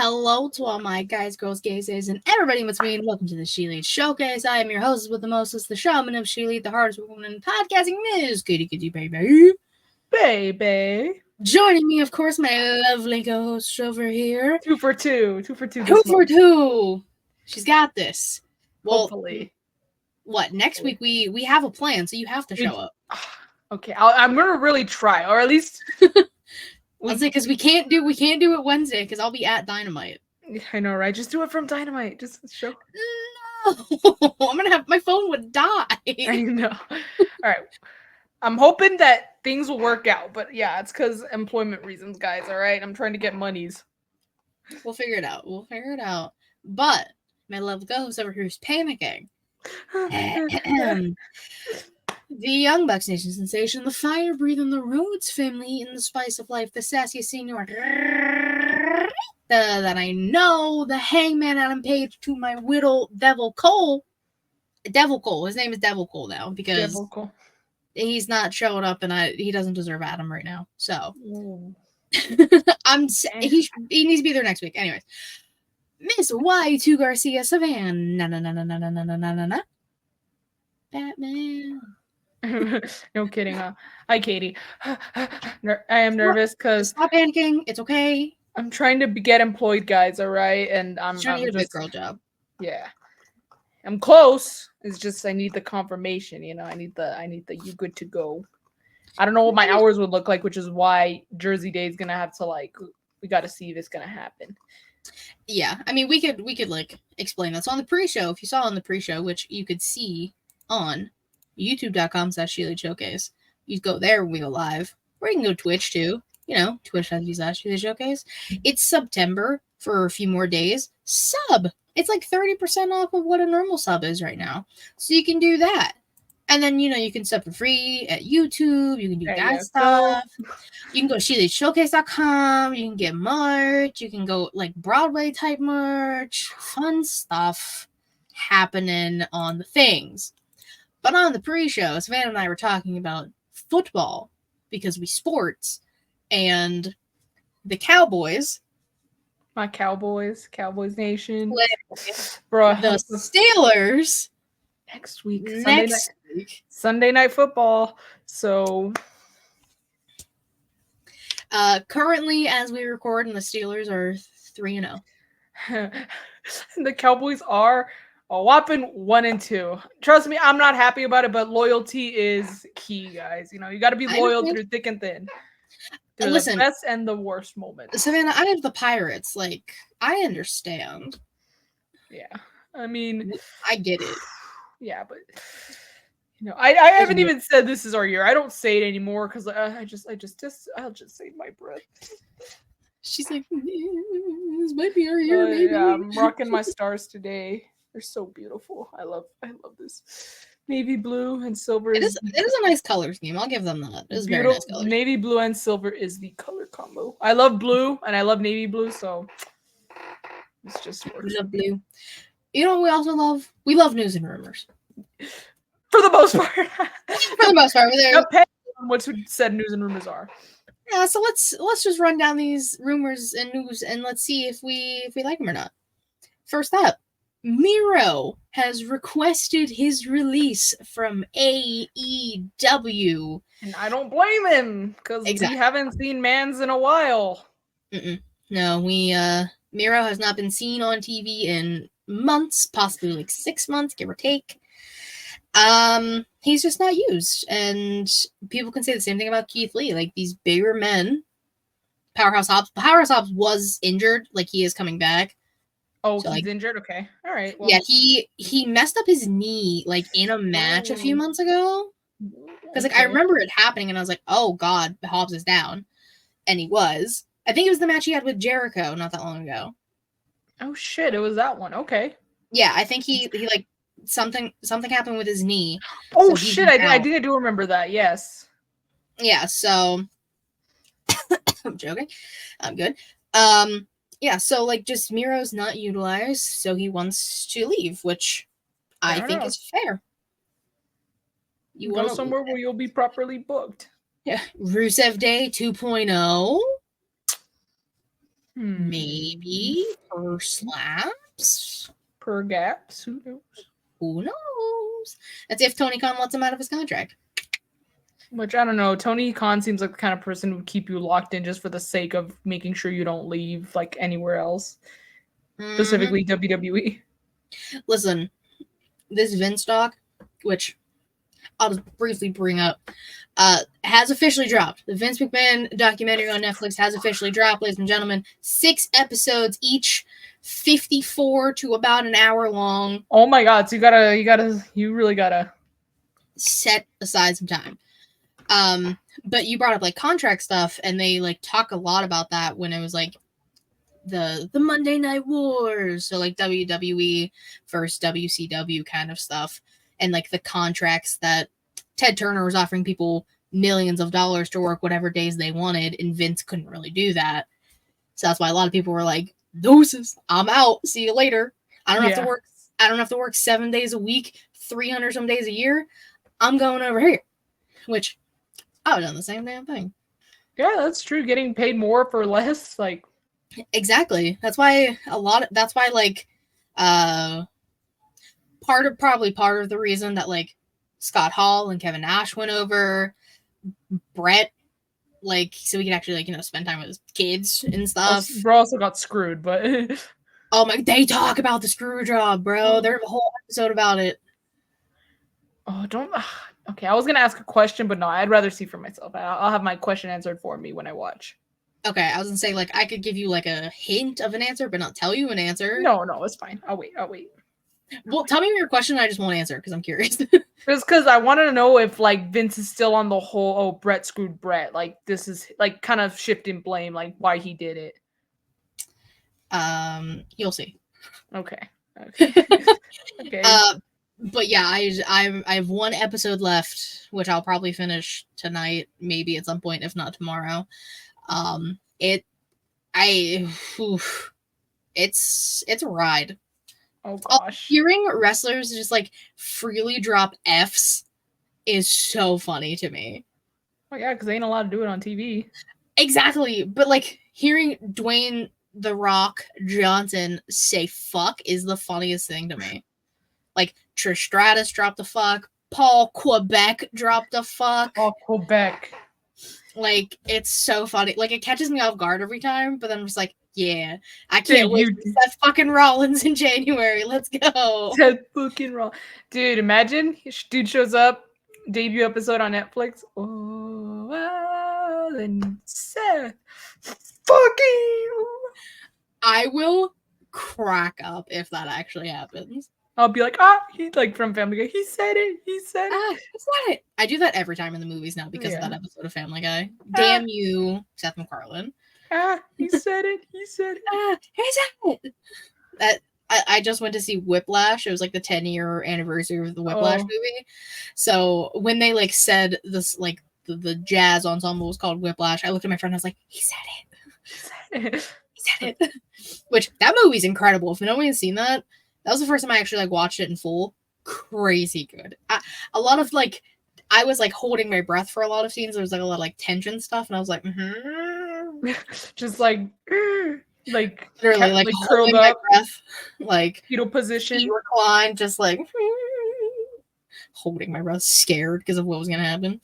hello to all my guys, girls, gays, and everybody in between. Welcome to the ShElite Showcase. I am your hostess with the mostest, the shaman of ShElite, the hardest woman in podcasting, Ms. Kitty Kitty Baby. Baby. Joining me, of course, my lovely co-host over here. 2 for 2. 2 for 2 2 this for month. 2. She's got this. Well, Hopefully. What, next week we have a plan, so you have to show up. Okay, I'm going to really try, or at least... I'll say, because we can't do it Wednesday, because I'll be at Dynamite. I know, right? Just do it from Dynamite. Just show. No! I'm going to have... My phone would die. I know. All right. I'm hoping that things will work out, but yeah, it's because employment reasons, guys, all right? I'm trying to get monies. We'll figure it out. But my love goes over here who's panicking. The Young Bucks Nation sensation, the fire-breathing, the Rhodes family, eating the spice of life, the sassy senior that I know, the Hangman Adam Page to my widow Devil Cole. Devil Cole. His name is Devil Cole now because he's not showing up and he doesn't deserve Adam right now. So he needs to be there next week. Anyways, Miss Y2 Garcia Savannah. Batman. No kidding, huh? Hi, Katie. I am nervous because... Stop panicking. It's okay. I'm trying to get employed, guys, all right? And I'm trying to get a just... big girl job. Yeah. I'm close. It's just I need the confirmation, you know. I need the you good to go. I don't know what my hours would look like, which is why Jersey Day is going to have to, we got to see if it's going to happen. Yeah. I mean, we could explain that. So on the pre-show, if you saw on the pre-show, which you could see on youtube.com/ShElite Showcase. You go there when we go live. Or you can go Twitch too. You know, twitch.tv/ShElite Showcase. It's September for a few more days. Sub. It's like 30% off of what a normal sub is right now. So you can do that. And then, you can sub for free at YouTube. You can do that stuff. You can go to ShEliteShowcase.com. You can get merch. You can go Broadway type merch. Fun stuff happening on the things. But on the pre-show, Savannah and I were talking about football because we sports, and the Cowboys. My Cowboys Nation. Bro, the Steelers. Next week. Sunday Night Football. So. Currently, as we record, and the Steelers are 3-0. The Cowboys are a whopping 1-2. Trust me, I'm not happy about it, but loyalty is key, guys. You got to be loyal through thick and thin. Through the best and the worst moments. Savannah, I have the Pirates. I understand. Yeah. I mean, I get it. Yeah, but I haven't even said this is our year. I don't say it anymore because I'll just save my breath. She's like, this might be our year, maybe. Yeah, I'm rocking my stars today. They're so beautiful. I love this. Navy blue and silver. It is a nice color scheme. I'll give them that. It is very nice color. Navy blue and silver is the color combo. I love blue and I love navy blue, so it's just works. We love blue. You know what we also love? We love news and rumors. For the most part. What said news and rumors are. Yeah, so let's just run down these rumors and news and let's see if we like them or not. First up, Miro has requested his release from AEW. And I don't blame him, because we haven't seen Mans in a while. No, Miro has not been seen on TV in months, possibly 6 months, give or take. He's just not used. And people can say the same thing about Keith Lee. These bigger men, Powerhouse Hobbs was injured, he is coming back. Oh, so, he's injured? Okay. All right. Well, yeah, he messed up his knee, in a match a few months ago. Because, I remember it happening, and I was like, oh, God, Hobbs is down. And he was. I think it was the match he had with Jericho not that long ago. Oh, shit, it was that one. Okay. Yeah, I think he something happened with his knee. Oh, so shit, I do remember that, yes. Yeah, so... I'm joking. I'm good. Yeah, so, just Miro's not utilized, so he wants to leave, which I think is fair. You go somewhere where you'll be properly booked. Yeah. Rusev Day 2.0. Maybe per slaps. Per gaps. Who knows? Who knows? That's if Tony Khan lets him out of his contract. Which, I don't know. Tony Khan seems like the kind of person who would keep you locked in just for the sake of making sure you don't leave, like, anywhere else. Specifically WWE. Listen, this Vince doc, which I'll just briefly bring up, has officially dropped. The Vince McMahon documentary on Netflix has officially dropped, ladies and gentlemen. 6 episodes, each 54 to about an hour long. Oh my god, so you really gotta set aside some time. But you brought up like contract stuff, and they like talk a lot about that when it was like the Monday Night Wars, so like WWE versus WCW kind of stuff, and like the contracts that Ted Turner was offering people millions of dollars to work whatever days they wanted, and Vince couldn't really do that. So that's why a lot of people were like, deuces, I'm out, see you later. I don't have to work 7 days a week, 300 some days a year. I'm going over here. Which I would have done the same damn thing. Yeah, that's true. Getting paid more for less, like, exactly. That's why like part of the reason that like Scott Hall and Kevin Nash went over, Brett, like, so we could actually, like, you know, spend time with his kids and stuff. Bro also got screwed, but oh my, they talk about the screw job, bro. There's a whole episode about it. Oh, don't. Okay, I was gonna ask a question, but no, I'd rather see for myself. I'll have my question answered for me when I watch. Okay, I was gonna say, like, I could give you like a hint of an answer, but not tell you an answer. No, it's fine. I'll wait. Well, tell me your question. I just won't answer because I'm curious. Just because I wanted to know if like Vince is still on the whole, oh, Brett screwed Brett. Like, this is like kind of shifting blame, like why he did it. You'll see. Okay. Okay. But yeah, I have 1 episode left, which I'll probably finish tonight, maybe at some point, if not tomorrow. It's a ride. Oh gosh. Hearing wrestlers just like freely drop Fs is so funny to me. Oh yeah, because they ain't allowed to do it on TV. Exactly. But like hearing Dwayne "The Rock" Johnson say fuck is the funniest thing to me. Like Trish Stratus dropped the fuck, Paul Quebec dropped the fuck. Paul Quebec. Like, it's so funny. Like, it catches me off guard every time, but then I'm just like, yeah, I can't wait to see Seth fucking Rollins in January. Let's go. Seth fucking Rollins. Dude, imagine dude shows up, debut episode on Netflix. Oh, well, and Seth fucking. I will crack up if that actually happens. I'll be like, he's like from Family Guy. He said it. He said it. I do that every time in the movies now because of that episode of Family Guy. Damn you, Seth MacFarlane. He said it. He said it. He said it. I just went to see Whiplash. It was like the 10-year anniversary of the Whiplash movie. So when they like said this, like the jazz ensemble was called Whiplash, I looked at my friend. I was like, he said it. He said it. Which that movie's incredible. If no one has seen that. That was the first time I actually like watched it in full. Crazy good. A lot of like, I was like holding my breath for a lot of scenes. There was like a lot of like tension stuff, and I was like, just like literally like curled up, breath, like fetal position, reclined, just like holding my breath, scared because of what was gonna happen.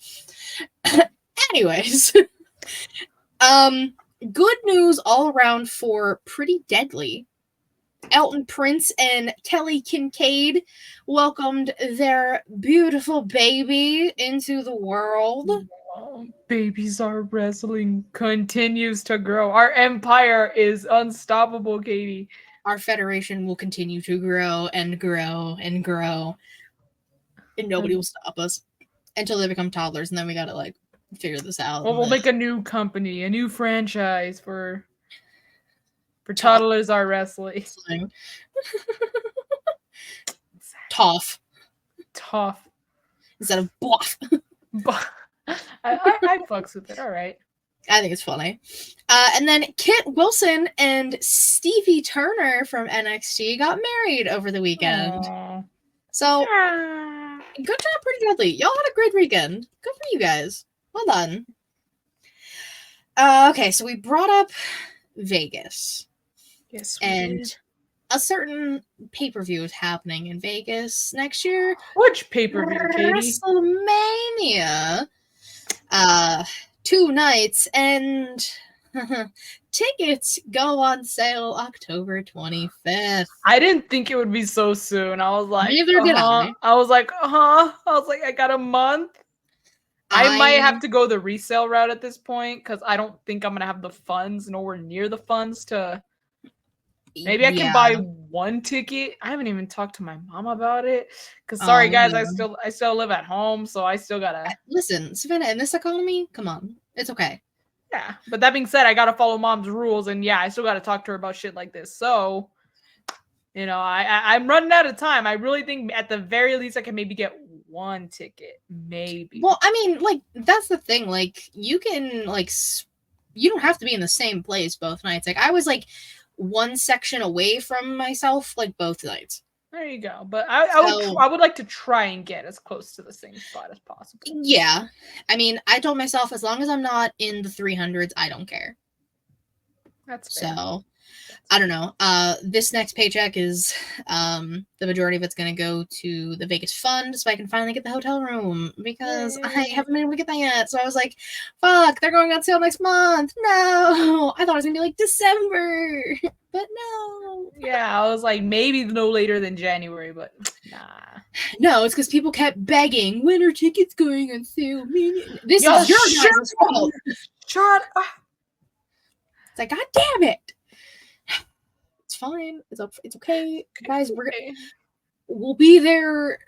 Anyways, good news all around for Pretty Deadly. Elton Prince and Kelly Kincaid welcomed their beautiful baby into the world. Babies Are Wrestling continues to grow. Our empire is unstoppable, Katie. Our federation will continue to grow and grow and grow. And nobody will stop us until they become toddlers. And then we gotta like figure this out. Well, we'll make a new company, a new franchise for Toddlers Are Wrestling. Tough. Instead of bluff. I fucks with it. All right. I think it's funny. And then Kit Wilson and Stevie Turner from NXT got married over the weekend. Aww. So, good job, Pretty Deadly. Y'all had a great weekend. Good for you guys. Well done. Okay, so we brought up Vegas. Yes, and a certain pay-per-view is happening in Vegas next year. Which pay-per-view, Katie? WrestleMania. 2 nights, and tickets go on sale October 25th. I didn't think it would be so soon. I was like, Neither did I. I was like, I was like, I got a month. I might have to go the resale route at this point because I don't think I'm gonna have the funds, nowhere near the funds to. Maybe I can buy one ticket. I haven't even talked to my mom about it. Cause sorry guys, I still live at home, so I still gotta listen, Savannah, in this economy, come on. It's okay. Yeah. But that being said, I gotta follow mom's rules, and yeah, I still gotta talk to her about shit like this. So, you know, I'm running out of time. I really think at the very least I can maybe get one ticket. Maybe. Well, I mean, like, that's the thing. Like, you can, like, you don't have to be in the same place both nights. Like, I was, like, one section away from myself, like, both nights. There you go. But I would like to try and get as close to the same spot as possible. Yeah. I mean, I told myself as long as I'm not in the 300s, I don't care. That's fair. So, I don't know. This next paycheck is the majority of it's going to go to the Vegas fund so I can finally get the hotel room because I haven't been able to get that yet. So I was like, fuck, they're going on sale next month. No. I thought it was going to be like December, but no. Yeah, I was like, maybe no later than January, but nah. No, it's because people kept begging, when are tickets going on sale? This is your guys' fault. Shut up. It's like, God damn it. It's fine. It's okay. Guys, we'll be there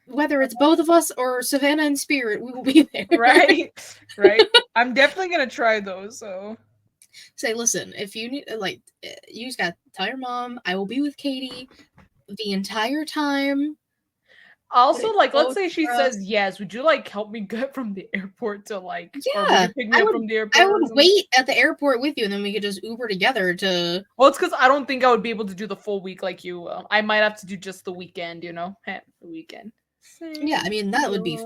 whether it's both of us or Savannah in spirit. We will be there. Right. I'm definitely going to try those, so. Say, listen, if you need, like, you just got to tell your mom, I will be with Katie the entire time. Also, like, let's say she says yes. Would you, like, help me get from the airport to, like, yeah, or would you pick me up from the airport? I would wait at the airport with you, and then we could just Uber together to. Well, it's because I don't think I would be able to do the full week like you will. I might have to do just the weekend, you know, the weekend. Yeah, I mean, that would be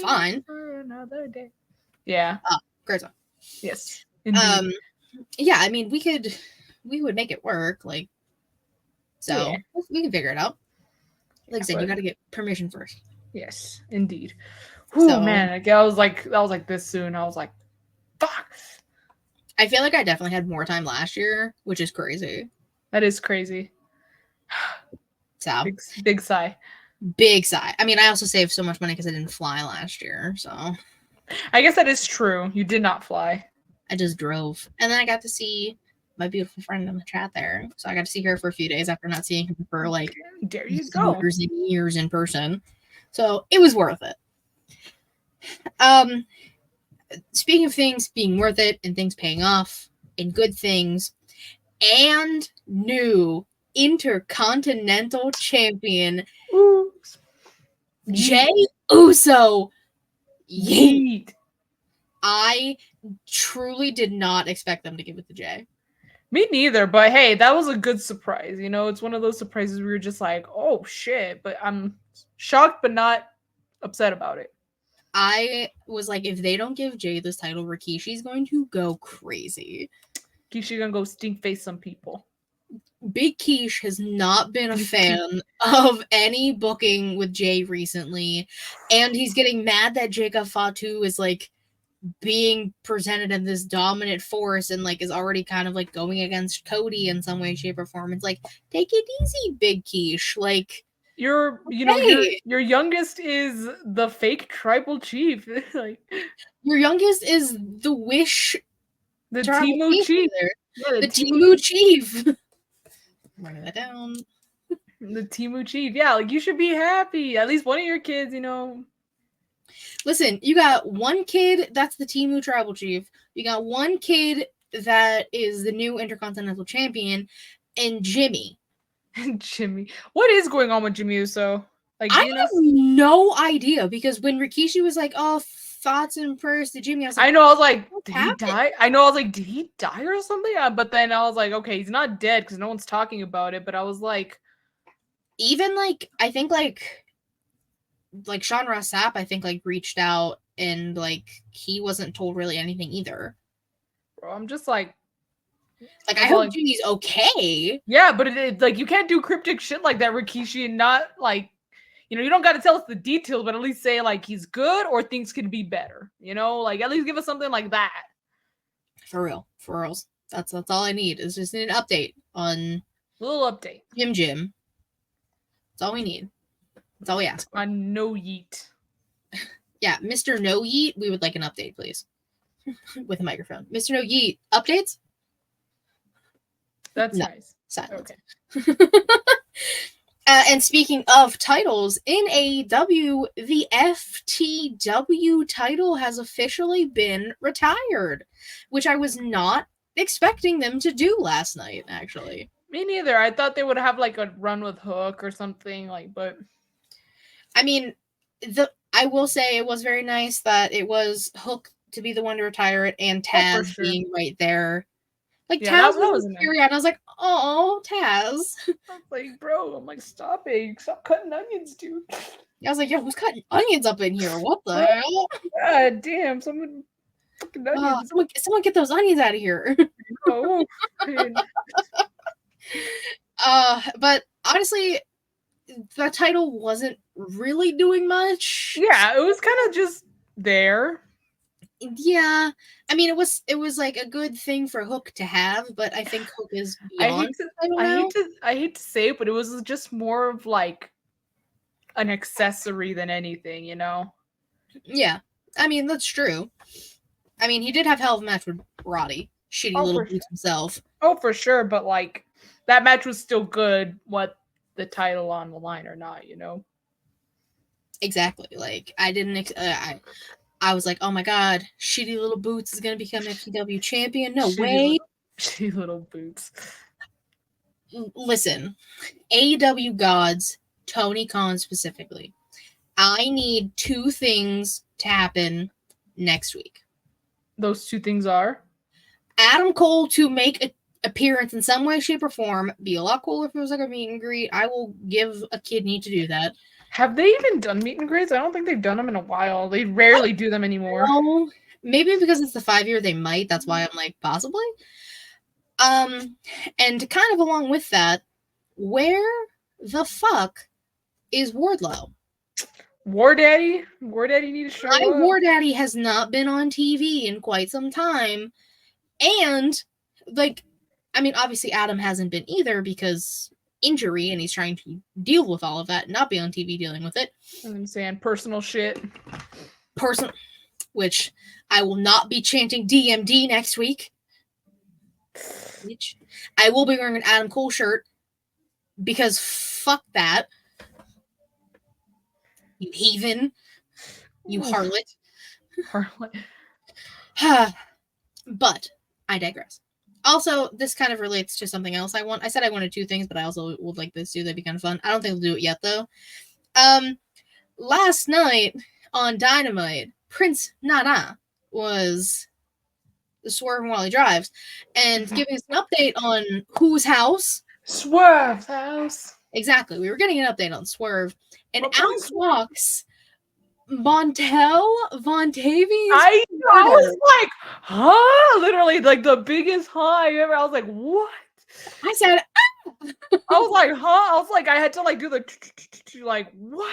fine. Another day. Yeah. Great song. Yes. Indeed. Yeah, I mean, we would make it work, like, so yeah. We can figure it out. Like I said, you got to get permission first. Yes, indeed. Oh man, I was like, that was like this soon. I was like, fuck. I feel like I definitely had more time last year, which is crazy. That is crazy. So big sigh. Big sigh. I mean, I also saved so much money because I didn't fly last year. So I guess that is true. You did not fly. I just drove, and then I got to see my beautiful friend in the chat there. So I got to see her for a few days after not seeing her for like there you go years and years in person. So it was worth it. Speaking of things being worth it and things paying off and good things, and new Intercontinental Champion Jey Uso. Yeet. I truly did not expect them to give it to Jey. Me neither, but hey, that was a good surprise. You know, it's one of those surprises where you're just like, oh shit, but I'm shocked but not upset about it. I was like, if they don't give Jey this title, Rikishi's going to go crazy. Rikishi's gonna go stink face some people. Big Quiche has not been a fan of any booking with Jey recently, and he's getting mad that Jacob Fatu is like being presented in this dominant force and like is already kind of like going against Cody in some way, shape, or form. It's like, take it easy, Big Quiche. Like, your youngest is the fake tribal chief. Like, your youngest is the Wish, the Temu Chief. Yeah, the Temu Chief. Writing that down. The Temu Chief. Yeah, like you should be happy. At least one of your kids, you know. Listen, you got one kid that's the Temu Tribal Chief. You got one kid that is the new Intercontinental Champion, and Jimmy. Jimmy. What is going on with Jimmy Uso? Like, I have no idea, because when Rikishi was like, oh, thoughts and prayers to Jimmy, I was like, I know, I was like, did he die? I know, I was like, did he die or something? But then I was like, okay, he's not dead because no one's talking about it. But I was like, even like, I think like Sean Ross Sapp, I think like reached out and like he wasn't told really anything either. Bro, I'm just like, Like, I hope Jimmy's okay. Yeah, but it like you can't do cryptic shit like that, Rikishi, and not like, you know, you don't got to tell us the details, but at least say like he's good or things can be better. You know, like at least give us something like that. For real, for reals. That's all I need. Is just an update on a little update. Jim. That's all we need. That's all we ask for. On No Yeet. Yeah, Mr. No Yeet, we would like an update, please. With a microphone. Mr. No Yeet, updates? That's nice. Silence. Okay. And speaking of titles, in AEW, the FTW title has officially been retired, which I was not expecting them to do last night, actually. Me neither. I thought they would have like a run with Hook or something, like, but I mean, I will say it was very nice that it was Hook to be the one to retire it and Taz being right there. Like, yeah, Taz was nice. And I was like, oh, Taz. I was like, bro, I'm like, stop it. Stop cutting onions, dude. I was like, yo, who's cutting onions up in here? What the hell? God damn, someone fucking onions. Someone get those onions out of here. Oh, but honestly, the title wasn't really doing much. Yeah, it was kind of just there. Yeah, I mean, it was like a good thing for Hook to have, but I think Hook is beyond. I hate to say it, but it was just more of like an accessory than anything, you know? Yeah, I mean, that's true. I mean, he did have hell of a match with Roddy. Shitty little boots himself. Oh, for sure, but like that match was still good, what the title on the line or not, you know? Exactly. Like, I didn't I was like, oh my god, Shitty Little Boots is going to become FTW champion? No way. Shitty Little Boots. Listen, AEW gods, Tony Khan specifically, I need 2 things to happen next week. Those 2 things are? Adam Cole to make an appearance in some way, shape, or form. Be a lot cooler if it was like a meet and greet. I will give a kidney to do that. Have they even done meet and greets? I don't think they've done them in a while. They rarely do them anymore. No, maybe because it's the 5-year, they might. That's why I'm like, possibly. And kind of along with that, where the fuck is Wardlow? War Daddy need to show up. War Daddy has not been on TV in quite some time. And, like, I mean, obviously Adam hasn't been either because injury, and he's trying to deal with all of that and not be on TV dealing with it. I'm saying personal shit. Which I will not be chanting DMD next week. Which I will be wearing an Adam Cole shirt because fuck that. You heathen. You harlot. But I digress. Also, this kind of relates to something else. I said I wanted 2 things, but I also would like this too. That'd be kind of fun. I don't think they'll do it yet, though. Last night on Dynamite, Prince Nana was swerving while he drives and giving us an update on whose house? Swerve's house. Exactly. We were getting an update on Swerve, and out walks Montel Vontavious. I was like, huh? Literally, like the biggest huh ever. I was like, what? I said, ah! I was like, huh? I was like, I had to like do the like, what?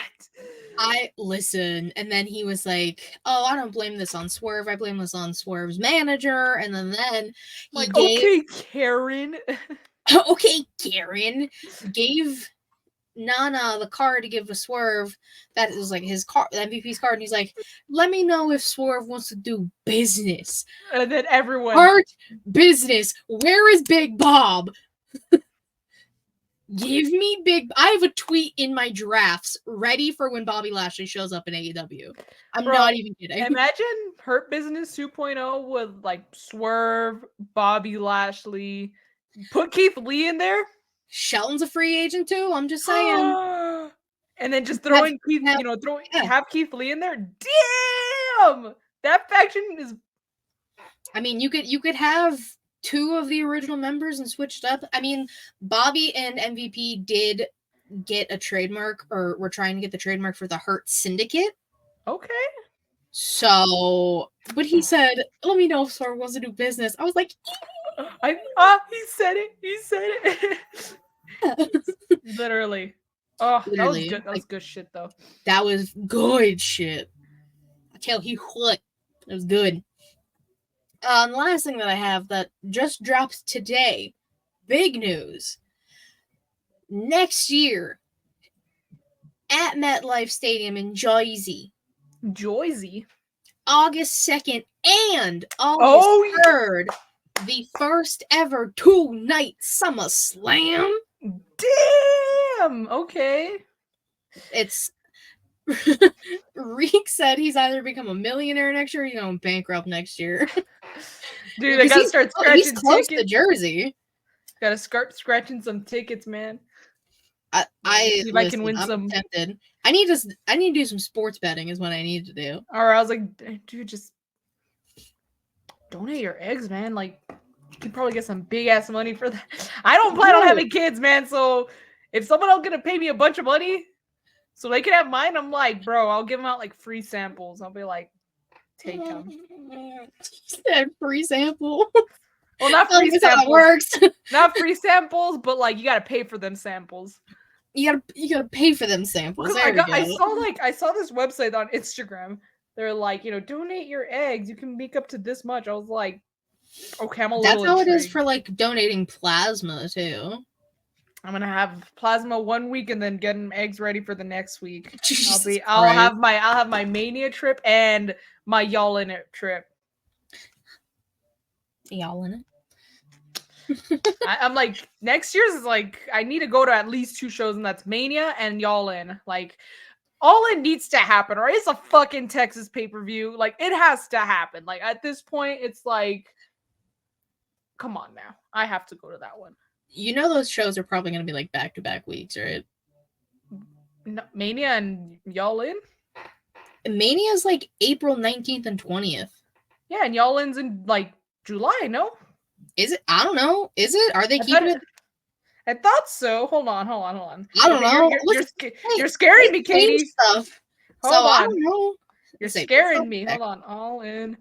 I listen, and then he was like, "Oh, I don't blame this on Swerve. I blame this on Swerve's manager." And then he like, okay, Karen. Okay, Karen gave Nana the card to give to Swerve. That is like his card, MVP's card, and he's like, "Let me know if Swerve wants to do business." And then everyone heart business. Where is Big Bob? Give me Big. I have a tweet in my drafts ready for when Bobby Lashley shows up in AEW. I'm not even kidding. Imagine Hurt Business 2.0 with like Swerve, Bobby Lashley. Put Keith Lee in there. Shelton's a free agent too. I'm just saying. And then just throwing Keith, have Keith Lee in there. Damn, that faction is. I mean, you could have 2 of the original members and switched up. I mean, Bobby and MVP did get a trademark, or were trying to get the trademark for the Hurt Syndicate. Okay. So, but he said, "Let me know if Swerve wants to do business." I was like, He said it. He said it. Literally. Oh, that was Literally, good. That was good shit though. That was good shit. I tell you what, it was good. The last thing that I have that just dropped today, big news. Next year, at MetLife Stadium in Jersey, August 2nd and August 3rd, the first ever 2-night SummerSlam. Damn. Okay. It's Reek said he's either become a millionaire next year or he's going bankrupt next year. Dude, I gotta start scratching he's close tickets. to Jersey. Gotta start scratching some tickets, man. I see if I can win some. Tempted. I need to do some sports betting is what I need to do. Or I was like, dude, just donate your eggs, man. Like, you can probably get some big ass money for that. I don't plan on having kids, man. So if someone else gonna pay me a bunch of money so they can have mine, I'm like, bro, I'll give them out like free samples. I'll be like, take them. Free sample. Well, not free samples. How it works. Not free samples, but like you gotta pay for them samples. You gotta pay for them samples. There I saw this website on Instagram. They're like, donate your eggs. You can make up to this much. I was like, okay, I'm a little. That's how intrigued. It is for like donating plasma too. I'm gonna have plasma 1 week and then get eggs ready for the next week. Jesus I'll have my Mania trip and my y'all in it trip. Y'all in it. I'm like, next year's is like, I need to go to at least 2 shows, and that's Mania and Y'all In. Like, All In needs to happen, or it's a fucking Texas pay-per-view. Like, it has to happen. Like, at this point, it's like, come on now. I have to go to that one. Those shows are probably going to be like back-to-back weeks, right? No, Mania and Y'all In? Mania's like April 19th and 20th. Yeah, and Y'all In's in like July, no? Is it? I don't know. Is it? Are they keeping it? I thought so. Hold on. I don't know. You're scaring me, Katie. Stuff. Hold on. I don't know. You're scaring me. Hold on. All in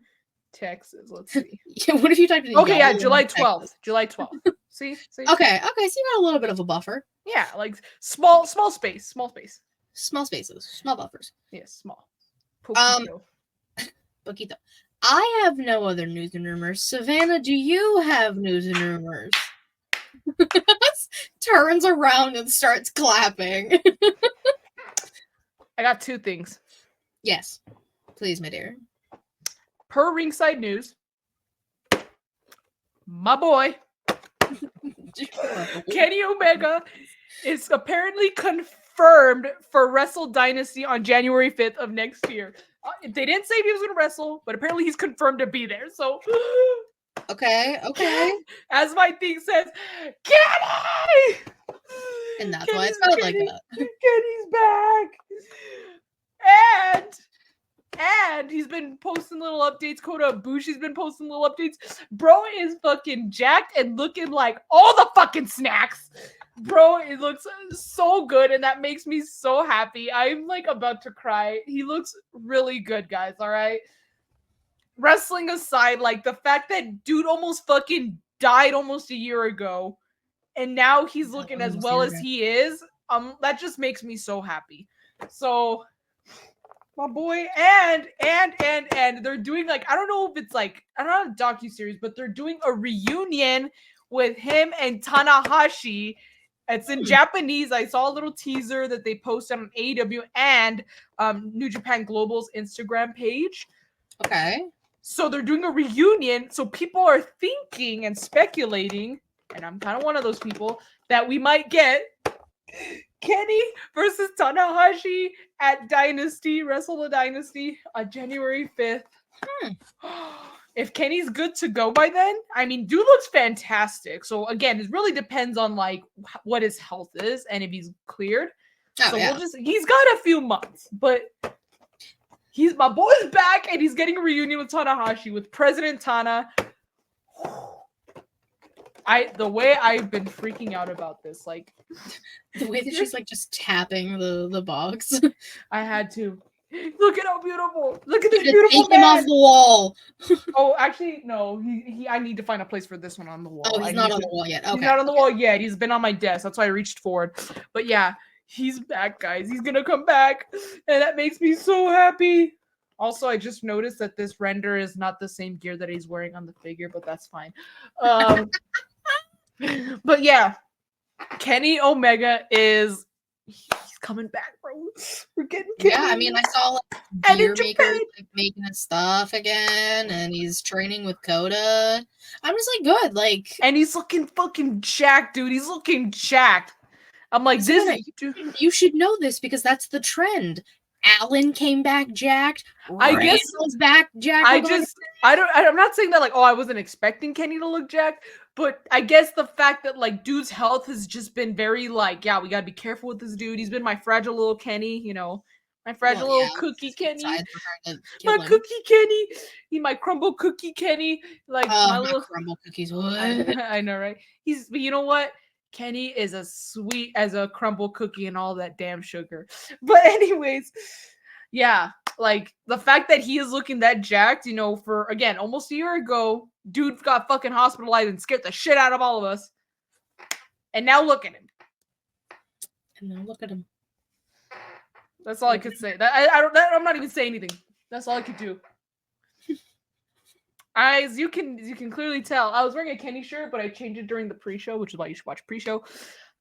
Texas. Let's see. What if you typed in? Okay, yeah, July 12th. July 12th. See? Okay. So you got a little bit of a buffer. Yeah, like small space. Small spaces. Small buffers. Yes, small. Poquito. I have no other news and rumors. Savannah, do you have news and rumors? Turns around and starts clapping. I got 2 things. Yes. Please, my dear. Per Ringside News, my boy, Kenny Omega is apparently confirmed for Wrestle Dynasty on January 5th of next year. They didn't say if he was going to wrestle, but apparently he's confirmed to be there. So, okay. As my thing says, Kenny! And that's why it's felt like that. Kenny's back! And he's been posting little updates. Kota Ibushi's been posting little updates. Bro is fucking jacked and looking like all the fucking snacks. Bro, it looks so good, and that makes me so happy. I'm like about to cry. He looks really good, guys, all right? Wrestling aside, like the fact that dude almost fucking died almost a year ago, and now he's looking as well as he is, that just makes me so happy. So, my boy, and they're doing like, I don't know if it's like, I don't know, a docuseries, but they're doing a reunion with him and Tanahashi. It's in Japanese. I saw a little teaser that they posted on AEW and New Japan Global's Instagram page. Okay. So they're doing a reunion. So people are thinking and speculating, and I'm kind of one of those people, that we might get Kenny versus Tanahashi at Dynasty, Wrestle the Dynasty on January 5th. If Kenny's good to go by then, I mean, dude looks fantastic. So again, it really depends on like what his health is and if he's cleared. He's got a few months, but my boy's back and he's getting a reunion with Tanahashi, with President Tana. The way I've been freaking out about this, like the way that she's like just tapping the box. I had to. Look at how beautiful. Look at this Just beautiful take him off the wall. Oh, actually, no. He. I need to find a place for this one on the wall. Oh, he's not on the wall yet. Okay. He's not on the wall yet. He's been on my desk. That's why I reached forward. But yeah, he's back, guys. He's gonna come back, and that makes me so happy. Also, I just noticed that this render is not the same gear that he's wearing on the figure, but that's fine. But yeah, Kenny Omega is he's coming back, bro. We're getting Kenny. Yeah, I mean, I saw like gear makers like, making his stuff again, and he's training with Coda. I'm just like, good, like, and he's looking fucking jacked, dude. He's looking jacked. I'm like, this. You should know this because that's the trend. Alan came back jacked. I guess was back jacked. I'm not saying that like, oh, I wasn't expecting Kenny to look jacked, but I guess the fact that like dude's health has just been very like, yeah, we gotta be careful with this dude. He's been my fragile little Kenny, you know, my fragile little cookie Kenny, my cookie Kenny, my crumble cookie Kenny, like my little crumble cookies. What? I know, right? But you know what? Kenny is as sweet as a crumble cookie and all that damn sugar. But anyways, yeah, like the fact that he is looking that jacked, you know, for again, almost a year ago, dude got fucking hospitalized and scared the shit out of all of us. And now look at him. And now look at him. That's all I could say. I'm not even saying anything. That's all I could do. As you can clearly tell, I was wearing a Kenny shirt, but I changed it during the pre-show, which is why you should watch pre-show.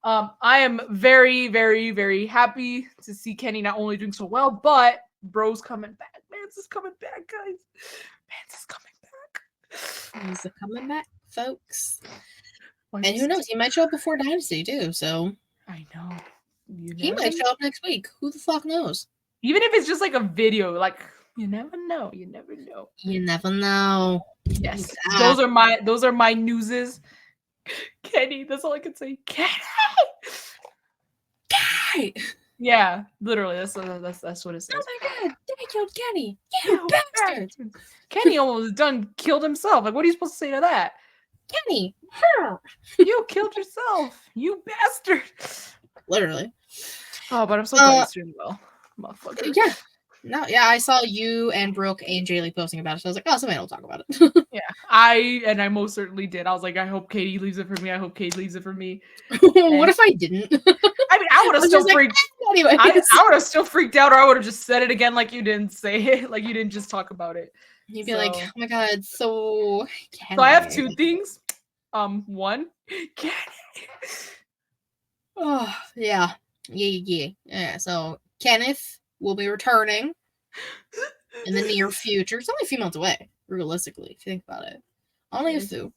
I am very, very, very happy to see Kenny not only doing so well, but bro's coming back. Mance is coming back, guys. Mance is coming back. He's coming back, folks. And who knows? He might show up before Dynasty too. So I know he might show up next week. Who the fuck knows? Even if it's just like a video, like. You never know. You never know. You never know. Yes. Those are my newses. Kenny, that's all I can say. Kenny! Yeah, literally. That's what it says. Oh my god, they killed Kenny. You bastard. Kenny almost killed himself. Like, what are you supposed to say to that? Kenny, you killed yourself. You bastard. Literally. Oh, but I'm so glad he's doing well. Motherfucker. Yeah. No, yeah, I saw you and Brooke and Jaylee posting about it, so I was like, oh, somebody will talk about it. Yeah, I most certainly did. I was like, I hope Katie leaves it for me. I hope Kate leaves it for me. What if I didn't? I mean, I would have still freaked. Anyway, I would have still freaked out, or I would have just said it again, like you didn't say it, like you didn't just talk about it. You'd be like, oh my god, so. So I have two things. One, Kenny. Oh yeah. So Kenneth will be returning in the near future. It's only a few months away, realistically, if you think about it. Only a few.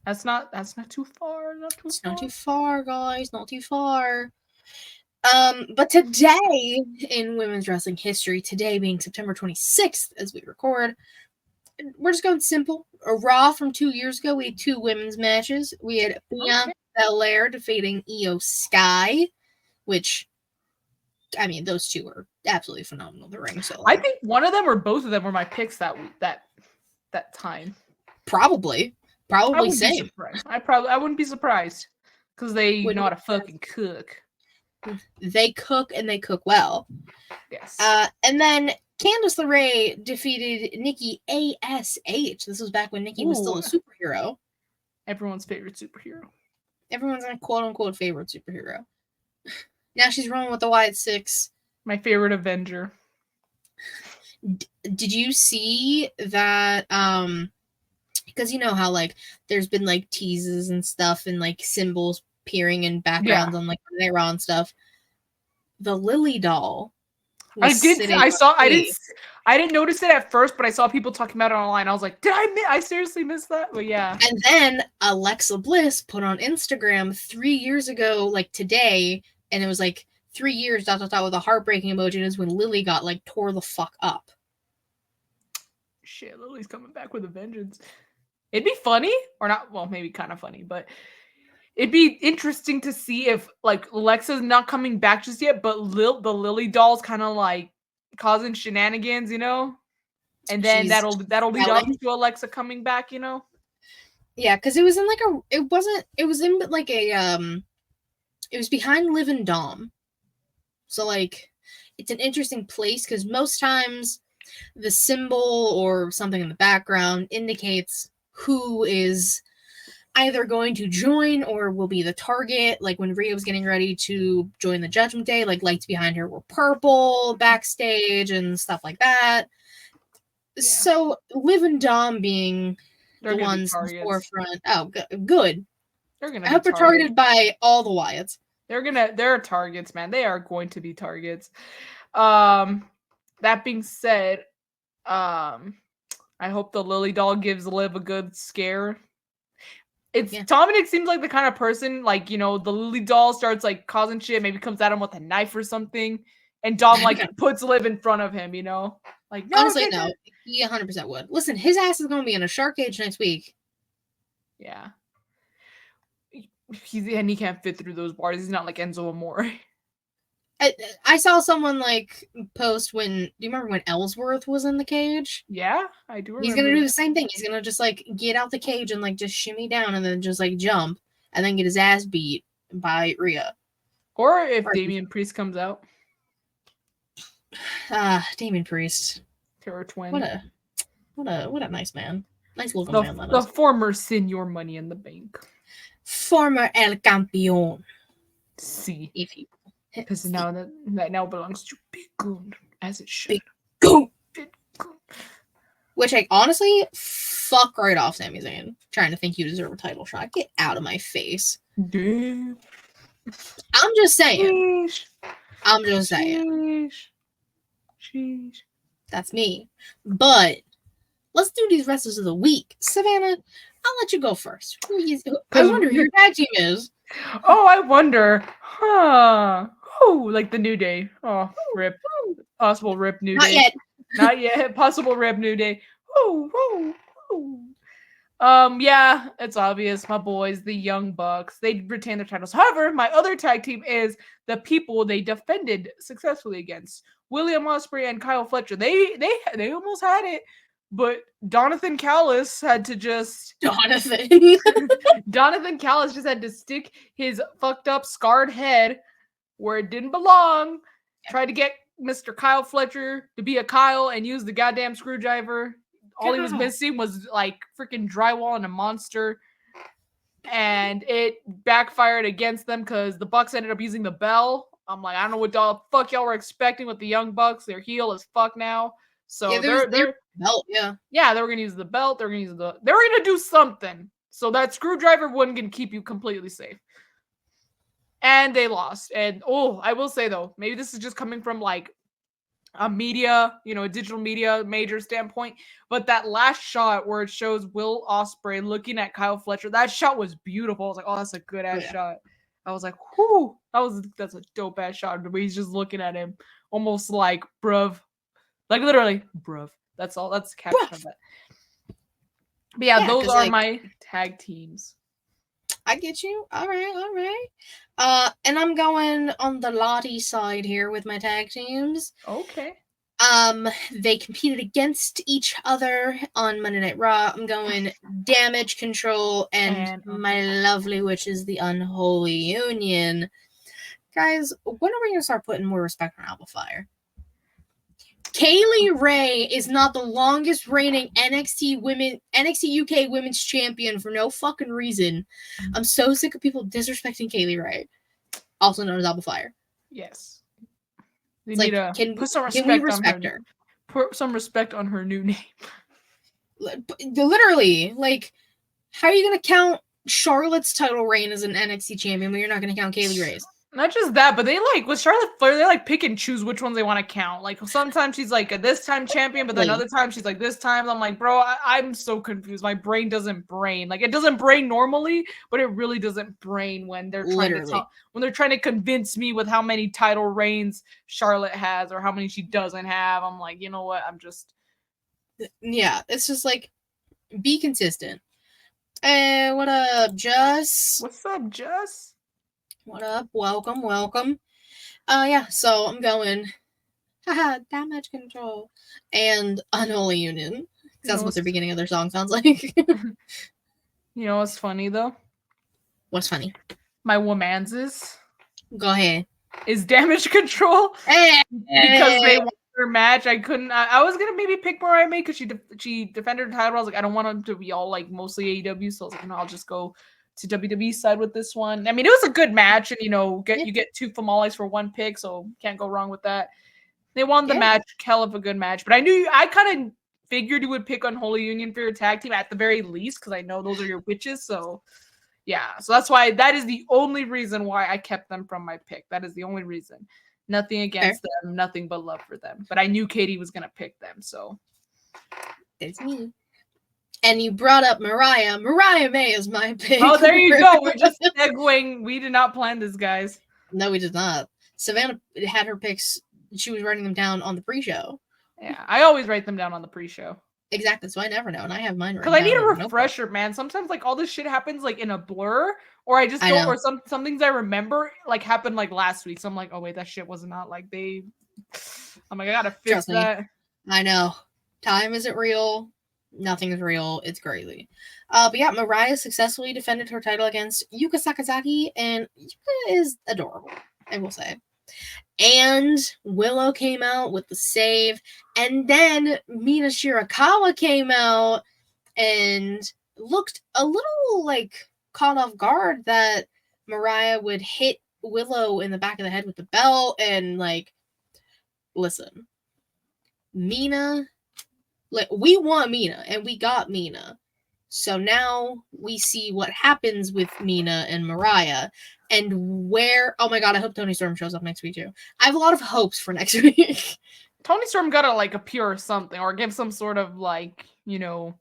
That's not too far. Not too far, guys. Not too far. But today in women's wrestling history, today being September 26th as we record, we're just going simple. A Raw from 2 years ago, we had two women's matches. We had Bianca Belair defeating Io Sky, which, I mean, those two are absolutely phenomenal. The ring, so I think one of them or both of them were my picks that time. Probably same. I wouldn't be surprised because they know how to fucking cook. They cook and they cook well. Yes. And then Candice LeRae defeated Nikki ASH. This was back when Nikki was still a superhero. Everyone's favorite superhero. Everyone's quote unquote favorite superhero. Now she's rolling with the Wyatt Six. My favorite Avenger. Did you see that? Because you know how like there's been like teases and stuff and like symbols appearing in backgrounds on like Monday Raw and stuff. The Lily doll. I didn't notice it at first, but I saw people talking about it online. I was like, I seriously missed that? But yeah. And then Alexa Bliss put on Instagram 3 years ago, like today, and it was like 3 years, ... with a heartbreaking emoji, and is when Lily got like tore the fuck up. Shit, Lily's coming back with a vengeance. It'd be funny, or not, well, maybe kind of funny, but it'd be interesting to see if like Alexa's not coming back just yet, but the Lily doll's kind of like causing shenanigans, you know? And then that'll lead up to Alexa coming back, you know? Yeah, because it was in like it was behind Liv and Dom. So like it's an interesting place because most times the symbol or something in the background indicates who is either going to join or will be the target. Like when Rhea was getting ready to join the Judgment Day, like lights behind her were purple backstage and stuff like that. Yeah. So Liv and Dom being the ones in the forefront. Oh, good. They're gonna. I hope they're targeted by all the Wyatts. They're targets, man. They are going to be targets. That being said, I hope the Lily doll gives Liv a good scare. Dominic seems like the kind of person, like, the Lily doll starts like causing shit, maybe comes at him with a knife or something, and Dom like puts Liv in front of him, Like, no, honestly, no, he 100% would. Listen, his ass is gonna be in a shark cage next week. Yeah. He can't fit through those bars. He's not like Enzo Amore. I saw someone like post do you remember when Ellsworth was in the cage? Yeah, I do remember. He's gonna do the same thing. He's gonna just like get out the cage and like just shimmy down and then just like jump and then get his ass beat by Rhea. Or if Damian Priest comes out. Damian Priest. Terror Twin. What a nice man. Nice little man. The former Senior Money in the Bank. Former El Campeón. See. Because now that now belongs to Big Goon, as it should. Big Goon. Which I honestly fuck right off Sami Zayn. Trying to think you deserve a title shot. Get out of my face. Damn. I'm just saying. Sheesh. I'm just saying. Sheesh. That's me. But let's do these wrestlers of the week. Savannah, I'll let you go first. I wonder who your tag team is. Oh, I wonder. Huh. Oh, like the New Day. Oh, rip. Possible rip New Day. Not yet. Possible rip New Day. Oh. Yeah, it's obvious. My boys, the Young Bucks, they retain their titles. However, my other tag team is the people they defended successfully against. William Ospreay and Kyle Fletcher. They almost had it, but Donathan Callis had to just Donathan Callis just had to stick his fucked up scarred head where it didn't belong. Try to get Mr. Kyle Fletcher to be a Kyle and use the goddamn screwdriver. All he was missing was like freaking drywall and a monster. And it backfired against them because the Bucks ended up using the bell. I'm like, I don't know what the fuck y'all were expecting with the Young Bucks. They're heel as fuck now. So they're belt, yeah, they were gonna use the belt. They were gonna do something. So that screwdriver wasn't gonna keep you completely safe. And they lost. And I will say though, maybe this is just coming from like a media, a digital media major standpoint, but that last shot where it shows Will Ospreay looking at Kyle Fletcher, that shot was beautiful. I was like, oh, that's a good ass shot. I was like, whoo, that's a dope ass shot. But he's just looking at him almost like, bruv. Like literally, bruv. That's all. That's the caption of that. But yeah, those are my tag teams. I get you. All right. And I'm going on the Lottie side here with my tag teams. Okay. They competed against each other on Monday Night Raw. I'm going Damage Control and my lovely, which is the Unholy Union. Guys, when are we gonna start putting more respect on Alba Fire? Kaylee Ray is not the longest reigning NXT UK Women's Champion for no fucking reason. I'm so sick of people disrespecting Kaylee Ray, also known as Alba Fire. Yes. It's like, can we respect her? Put some respect on her new name. Literally, like, how are you going to count Charlotte's title reign as an NXT champion when you're not going to count Kaylee Ray's? Not just that, but they with Charlotte Flair, they pick and choose which ones they want to count. Like sometimes she's like a this time champion, but then other times she's like this time. I'm like, bro, I'm so confused. My brain doesn't brain. Like it doesn't brain normally, but it really doesn't brain when they're trying to convince me with how many title reigns Charlotte has or how many she doesn't have. I'm like, you know what? It's just like, be consistent. What up, Jess? What's up, Jess? What up? Welcome. So I'm going Damage Control and Unholy Union. That's what the beginning of their song sounds like. You know what's funny though? What's funny? My womanses. Go ahead. is Damage Control because they won their match. I couldn't. I was gonna maybe pick Mariah May because she defended her title. I was like, I don't want them to be all like mostly AEW, so I was like, I'll just go to WWE side with this one. I mean, it was a good match, and you get 2 Famales for 1 pick, so can't go wrong with that. They won the match, hell of a good match. But I kind of figured you would pick Unholy Union for your tag team at the very least, because I know those are your witches. So yeah, so that is the only reason why I kept them from my pick. That is the only reason. Nothing against them, nothing but love for them. But I knew Katie was gonna pick them, so it's me. And you brought up Mariah. Mariah May is my pick. Oh, there you go. We're just segueing. We did not plan this, guys. No, we did not. Savannah had her picks. She was writing them down on the pre-show. Yeah, I always write them down on the pre-show. Exactly, so I never know, and I have mine written down. Because I need a refresher, man. Sometimes like all this shit happens like in a blur, or I just don't, or some things I remember like happened like last week. So I'm like, oh wait, that shit was not like they. I'm like, I gotta fix that. I know. Time isn't real. Nothing is real. It's crazy. But yeah, Mariah successfully defended her title against Yuka Sakazaki, and Yuka is adorable, I will say. And Willow came out with the save, and then Mina Shirakawa came out and looked a little like caught off guard that Mariah would hit Willow in the back of the head with the belt. And like, listen, Mina, like, we want Mina and we got Mina, so now we see what happens with Mina and Mariah. And where, oh my god, I hope Toni Storm shows up next week too. I have a lot of hopes for next week. Toni Storm gotta like appear or something, or give some sort of like, hint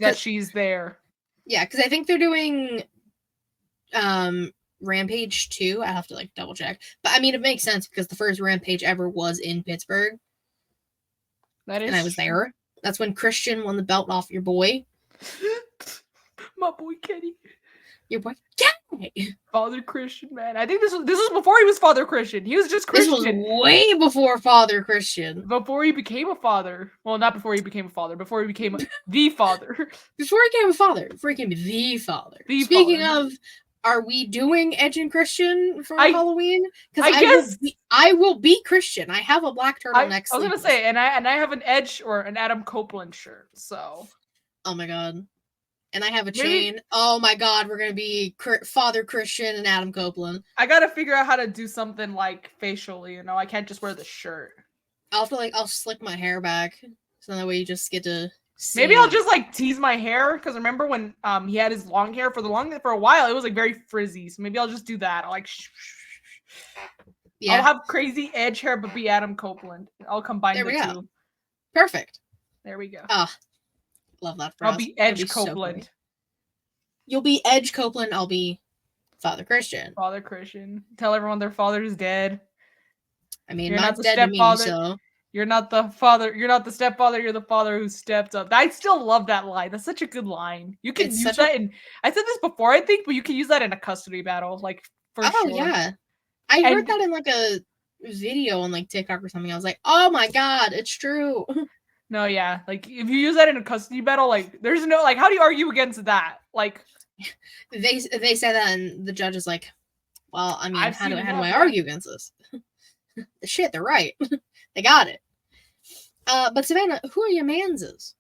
that she's there. Yeah, because I think they're doing Rampage 2. I have to like double check. But I mean, it makes sense because the first Rampage ever was in Pittsburgh. That is, and I was there. That's when Christian won the belt off your boy. My boy Kenny. Your boy Kenny. Father Christian, man. I think this was before he was Father Christian. He was just Christian. This was way before Father Christian. Before he became a father. Well, not before he became a father. Before he became the father. Before he became a father. Before he became the father. Speaking of, are we doing Edge and Christian for Halloween? Because I will be Christian. I have a black turtleneck. I was gonna say, and I have an Edge or an Adam Copeland shirt. So. Oh my god. And I have a chain. Oh my god, we're gonna be Father Christian and Adam Copeland. I gotta figure out how to do something like facially. I can't just wear the shirt. I'll slick my hair back, so that way you just get to see. Maybe I'll just like tease my hair, because remember when he had his long hair for a while, it was like very frizzy. So maybe I'll just do that. I'll like I'll have crazy Edge hair, but be Adam Copeland. I'll combine the two. Perfect. There we go. Love that for I'll be Edge Copeland. So you'll be Edge Copeland. I'll be Father Christian. Father Christian. Tell everyone their father is dead. I mean, you're not the stepfather. So you're not the father. You're not the stepfather. You're the father who stepped up. I still love that line. That's such a good line. You can use that in. I said this before, I think, but you can use that in a custody battle, like for sure. Oh yeah, I heard that in like a video on like TikTok or something. I was like, oh my god, it's true. No, yeah. Like, if you use that in a custody battle, like, there's no, like, how do you argue against that? Like, they say that, and the judge is like, well, I mean, how do I argue against this? Shit, they're right. They got it. But Savannah, who are your manses?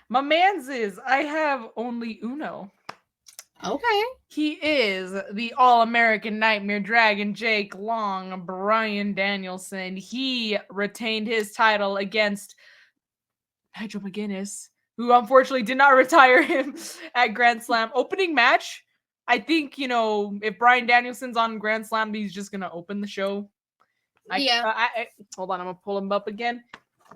My manses, I have only Uno. Okay. He is the All-American Nightmare Dragon Jake Long, Bryan Danielson. He retained his title against Nigel McGuinness, who unfortunately did not retire him at Grand Slam. Opening match, I think, if Bryan Danielson's on Grand Slam, he's just going to open the show. Hold on, I'm going to pull him up again.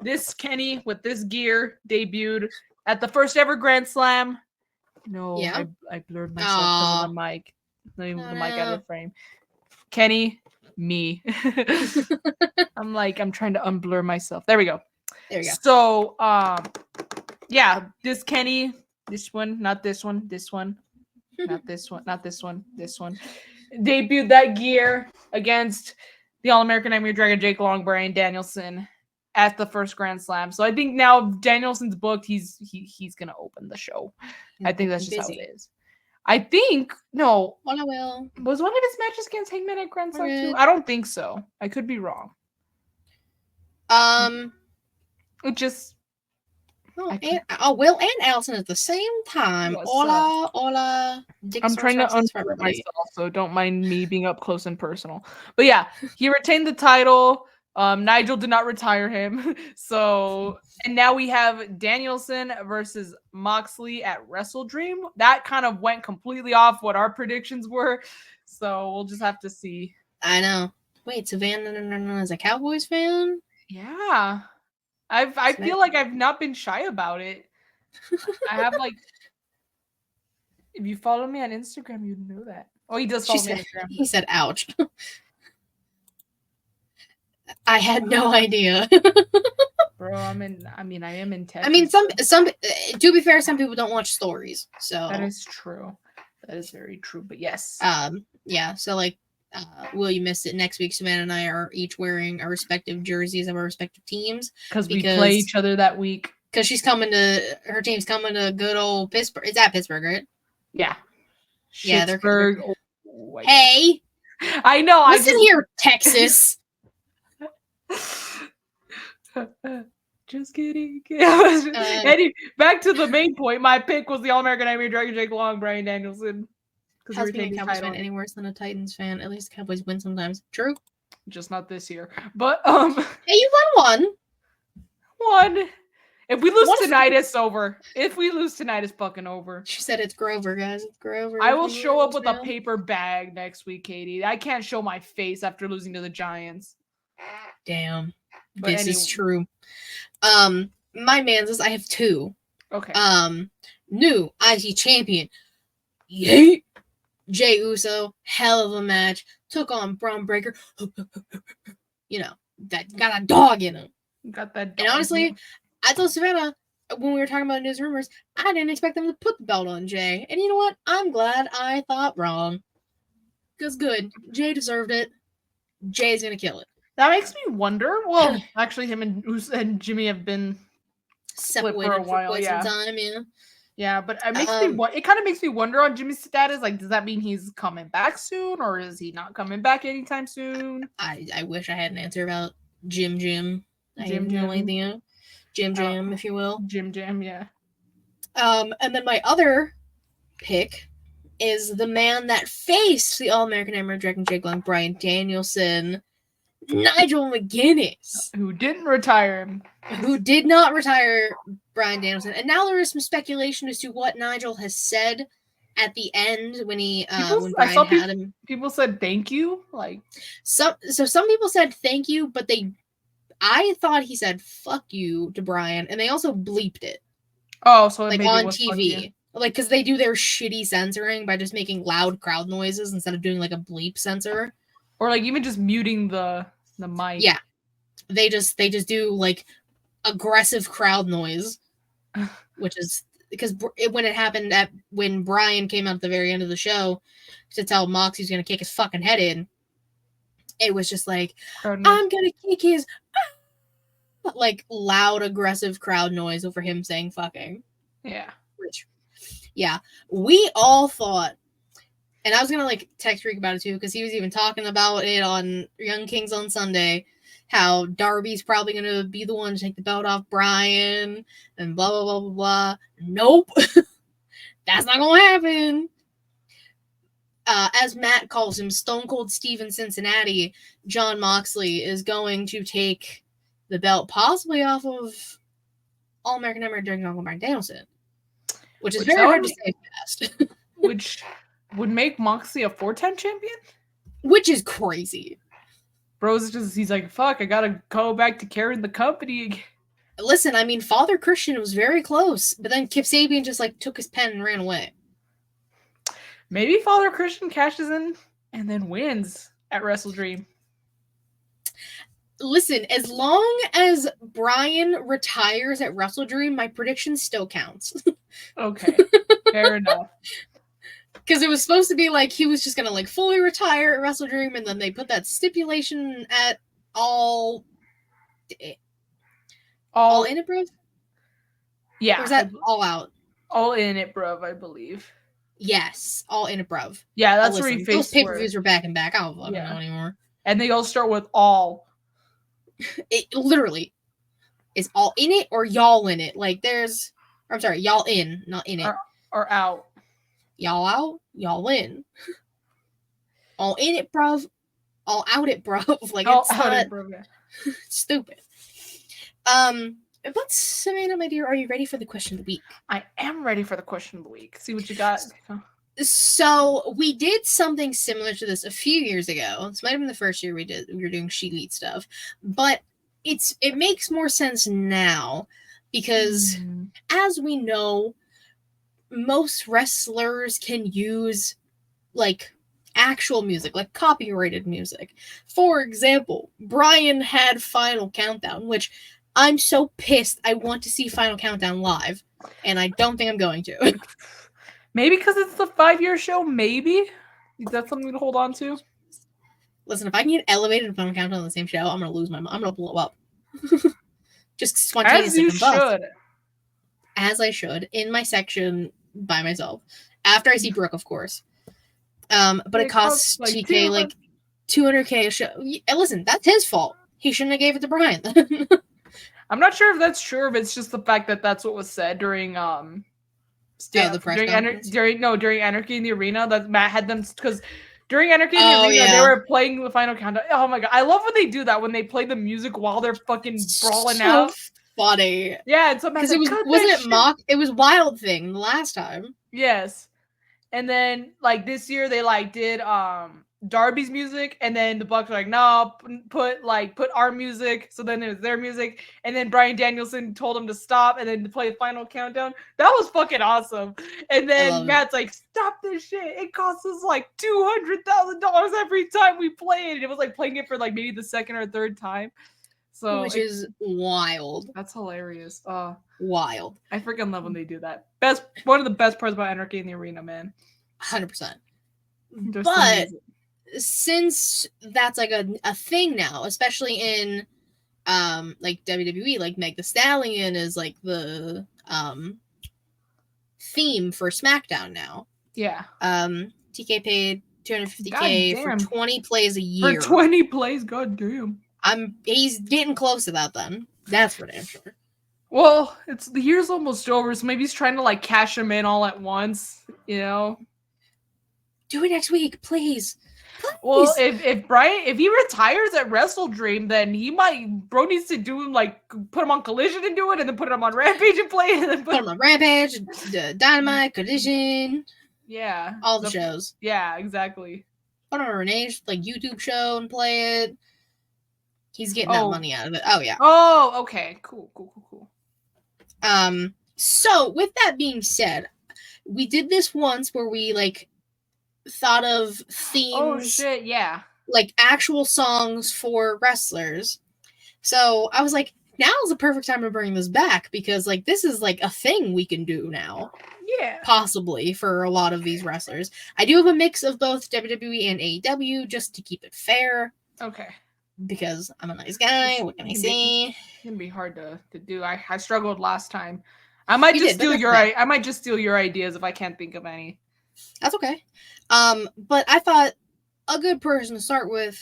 This Kenny with this gear debuted at the first ever Grand Slam. No, I blurred myself because of the mic. Not even the mic out of the frame. Kenny, me. I'm trying to unblur myself. There we go. There you go. So, this Kenny, this one, not this one, this one, not this one, not this one, this one, debuted that gear against the All-American Nightmare Dragon Jake Long, Bryan Danielson at the first Grand Slam. So I think now Danielson's booked, he's gonna open the show. I think that's just how it is. I think no. Well, I will. Was one of his matches against Hangman at Grand Slam too? I don't think so. I could be wrong. It just. Will and Allison at the same time. Yes, hola. I'm trying to unfurl myself, so don't mind me being up close and personal. But yeah, he retained the title. Nigel did not retire him. So, and now we have Danielson versus Moxley at Wrestle Dream. That kind of went completely off what our predictions were. So we'll just have to see. I know. Wait, Savannah is a Cowboys fan? Yeah. I feel like I've not been shy about it. I have like, if you follow me on Instagram, you'd know that. Oh, he does follow me on Instagram. He said, ouch. I had no idea. Bro, I am in Texas. I mean, some to be fair, some people don't watch stories. So that is true. That is very true. But yes. Yeah, so like Will, you missed it. Next week, Savannah and I are each wearing our respective jerseys of our respective teams. Because we play each other that week. Because her team's coming to good old Pittsburgh. It's at Pittsburgh, right? Yeah. Yeah, Pittsburgh. Hey! I know. Listen here, Texas. Just kidding. Back to the main point. My pick was the All-American Nightmare Dragon Jake Long, Bryan Danielson. How's being a Cowboys fan any worse than a Titans fan? At least Cowboys win sometimes. True. Just not this year. But hey, you won one. If we lose tonight, it's over. If we lose tonight, it's fucking over. She said it's Grover, guys. It's Grover. I will show up with a paper bag next week, Katie. I can't show my face after losing to the Giants. Damn. This is true. My man's I have two. Okay. New IC champion. Yay! Jey Uso, hell of a match. Took on Braun Breaker. You know, that got a dog in him. Got that dog. And honestly, I told Savannah when we were talking about news rumors, I didn't expect them to put the belt on Jey. And you know what? I'm glad I thought wrong. Because good. Jey deserved it. Jey's going to kill it. That makes me wonder. Well, actually, him and Jimmy have been separated for quite some time, yeah. Yeah, but it kind of makes me wonder on Jimmy's status. Like, does that mean he's coming back soon, or is he not coming back anytime soon? I wish I had an answer about Jim. I have no idea. Jim, if you will. Jim, yeah. And then my other pick is the man that faced the All-American Nightmare Dragon Jake Long, Bryan Danielson, Nigel McGuinness. Who didn't retire him. Who did not retire Bryan Danielson. And now there is some speculation as to what Nigel has said at the end when he when Bryan had him. People said thank you. Like some people said thank you, but I thought he said fuck you to Bryan, and they also bleeped it. Oh, so like on TV. Like, because they do their shitty censoring by just making loud crowd noises instead of doing like a bleep censor. Or like even just muting the mic. Yeah. They just do like aggressive crowd noise, which is because when it happened when Bryan came out at the very end of the show to tell Mox he's going to kick his fucking head in, it was just like, I'm going to kick his like loud aggressive crowd noise over him saying fucking. Yeah. Yeah. We all thought, and I was gonna like text Rick about it too, because he was even talking about it on Young Kings on Sunday, how Darby's probably gonna be the one to take the belt off Bryan and blah blah blah blah blah. Nope. That's not gonna happen. As Matt calls him, Stone Cold Steve in Cincinnati, Jon Moxley is going to take the belt possibly off of All-American Nightmare Dragon Bryan Danielson. Which is very hard to say fast. Which would make Moxley a 4-time champion? Which is crazy. Bro's he's like, fuck, I gotta go back to carrying the company again. Listen, I mean, Father Christian was very close, but then Kip Sabian just like took his pen and ran away. Maybe Father Christian cashes in and then wins at Wrestle Dream. Listen, as long as Bryan retires at Wrestle Dream, my prediction still counts. Okay, fair enough. Because it was supposed to be like he was just gonna like fully retire at Wrestle Dream, and then they put that stipulation at all in it, bro. Yeah, or was that all out? All in it, bro. I believe. Yes, all in it, bruv. Yeah, that's where listen, he those faced pay-per-views are back and back. I don't fucking know anymore. And they all start with all. It literally is all in it or y'all in it. Like there's, I'm sorry, y'all in, not in it. Or out. Y'all out, y'all in. All in it, bruv. All out it, bruv. Like all it's out not it, bro. stupid. But Savannah, my dear, are you ready for the question of the week? I am ready for the question of the week. See what you got. So we did something similar to this a few years ago. This might have been the first year we were doing ShElite stuff, but it makes more sense now because as we know, most wrestlers can use like actual music, like copyrighted music. For example, Brian had Final Countdown, which I'm so pissed. I want to see Final Countdown live, and I don't think I'm going to. Maybe because it's the 5-year show, maybe? Is that something to hold on to? Listen, if I can get elevated and Final Countdown on the same show, I'm gonna lose my mind. I'm gonna blow up. Just spontaneously As you should. As I should, in my section by myself. After I see Brooke, of course. But it costs like TK like 200K a show. Listen, that's his fault. He shouldn't have gave it to Brian. I'm not sure if that's true, if it's just the fact that that's what was said during the press during Anarchy in the Arena, that Matt had them, because during Anarchy in the Arena, they were playing the Final Countdown. Oh my god, I love when they do that, when they play the music while they're fucking brawling out. Funny. Yeah, and so because wasn't it mock? It was Wild Thing the last time. Yes, and then like this year they like did Darby's music, and then the Bucks were like, no, put our music. So then it was their music, and then Bryan Danielson told him to stop and then to play the Final Countdown. That was fucking awesome. And then Matt's like, stop this shit. It costs us like $200,000 every time we play it. And it was like playing it for like maybe the second or third time. So which is wild. That's hilarious. Wild. I freaking love when they do that. One of the best parts about Anarchy in the Arena, man. 100%. But since that's like a thing now, especially in like WWE, like Meg Thee Stallion is like the theme for SmackDown now. Yeah. TK paid $250K for 20 plays a year. For 20 plays, goddamn. He's getting close to that then. That's for damn sure. Well, the year's almost over, so maybe he's trying to like cash them in all at once, you know? Do it next week, please. Well, if he retires at Wrestle Dream, then bro needs to do like put him on Collision and do it, and then put him on Rampage and play it, and then put him on Rampage, Dynamite, Collision. Yeah. All the shows. Yeah, exactly. Put on a Renee's like YouTube show and play it. He's getting that money out of it. Oh yeah. Oh, okay. Cool. So with that being said, we did this once where we like thought of themes. Oh shit, yeah. Like actual songs for wrestlers. So I was like, now's the perfect time to bring this back because like this is like a thing we can do now. Yeah. Possibly for a lot of these wrestlers. I do have a mix of both WWE and AEW just to keep it fair. Okay. Because I'm a nice guy. What can I say? It's gonna be hard to do. I struggled last time. I might just steal your ideas if I can't think of any. That's okay. But I thought a good person to start with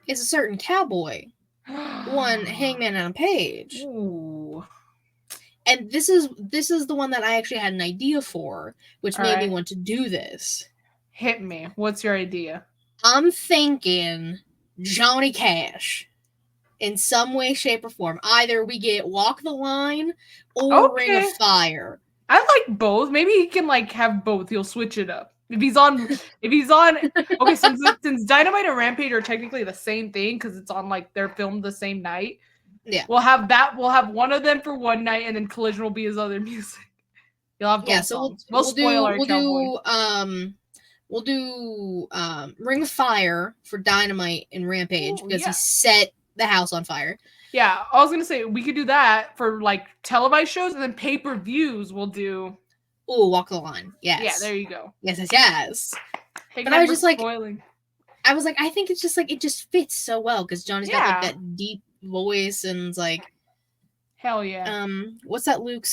is a certain cowboy. One Hangman Adam Page. Ooh. And this is the one that I actually had an idea for, which made me want to do this. Hit me. What's your idea? I'm thinking Johnny Cash. In some way, shape, or form. Either we get Walk the Line or Ring of Fire. I like both. Maybe he can like have both. He'll switch it up. If he's on okay, since Dynamite and Rampage are technically the same thing because it's on like they're filmed the same night. Yeah. We'll have one of them for one night and then Collision will be his other music. You'll have both songs. We'll do Ring of Fire for Dynamite and Rampage because he set the house on fire. Yeah, I was gonna say we could do that for like televised shows, and then pay-per-views we'll do. Oh, Walk the Line. Yes. Yeah, there you go. Yes. Hey, but I was just spoiling. I was like, I think it's just like it just fits so well because Johnny's got like that deep voice and it's like, hell yeah. What's that Luke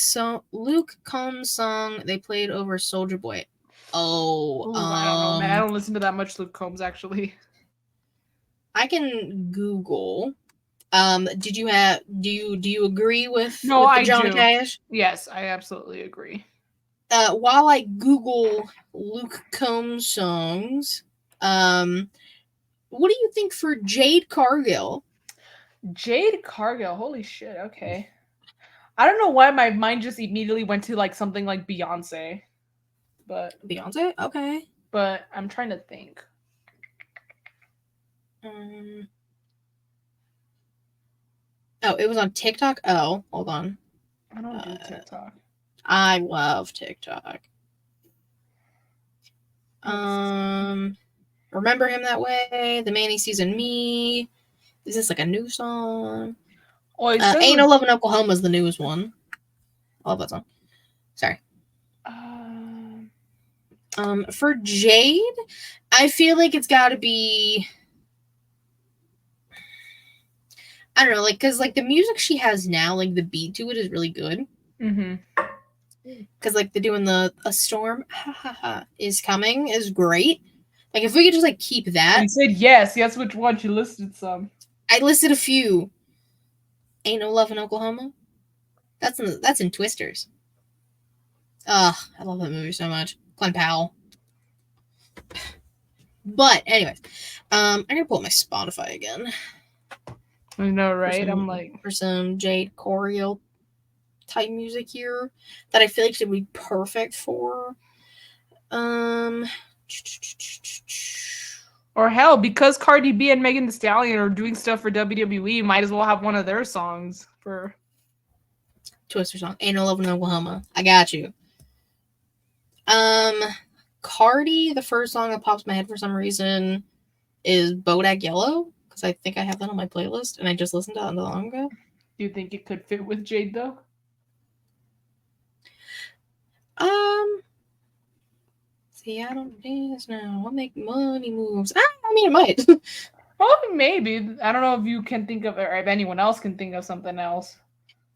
Combs song they played over Soulja Boy? Oh, Ooh, I don't know, man. I don't listen to that much Luke Combs, actually. I can Google. Did you have? Do you agree with No, the I Johnny do. Cash? Yes, I absolutely agree. While I Google Luke Combs songs, what do you think for Jade Cargill? Jade Cargill, holy shit, okay. I don't know why my mind just immediately went to like something like Beyonce, but Beyonce? Okay. but I'm trying to think. Oh, it was on TikTok? Oh, hold on. I don't do TikTok. I love TikTok. Remember Him That Way? The Man He Sees in Me. Is this like a new song? Oh, Ain't No Love in Oklahoma is the newest one. I love that song. Sorry. For Jade, I feel like it's got to be. I don't know, like, because like the music she has now, like the beat to it is really good. Because like they're doing a storm is coming is great. Like if we could just like keep that. You said yes. Yes, which one? You listed some. I listed a few. Ain't No Love in Oklahoma. That's in Twisters. Ugh, I love that movie so much. Glenn Powell. But anyways, I'm gonna pull up my Spotify again. I know, right? I'm like for some Jade Cargill type music here that I feel like should be perfect for. Or hell, because Cardi B and Megan Thee Stallion are doing stuff for WWE, might as well have one of their songs for Twister song. Ain't No Love in Oklahoma. I got you. Cardi, the first song that pops in my head for some reason is Bodak Yellow, because I think I have that on my playlist and I just listened to that not long ago. Do you think it could fit with Jade though? See, I don't dance now. I make money moves. I mean, it might. Well, maybe. I don't know if you can think of, or if anyone else can think of something else.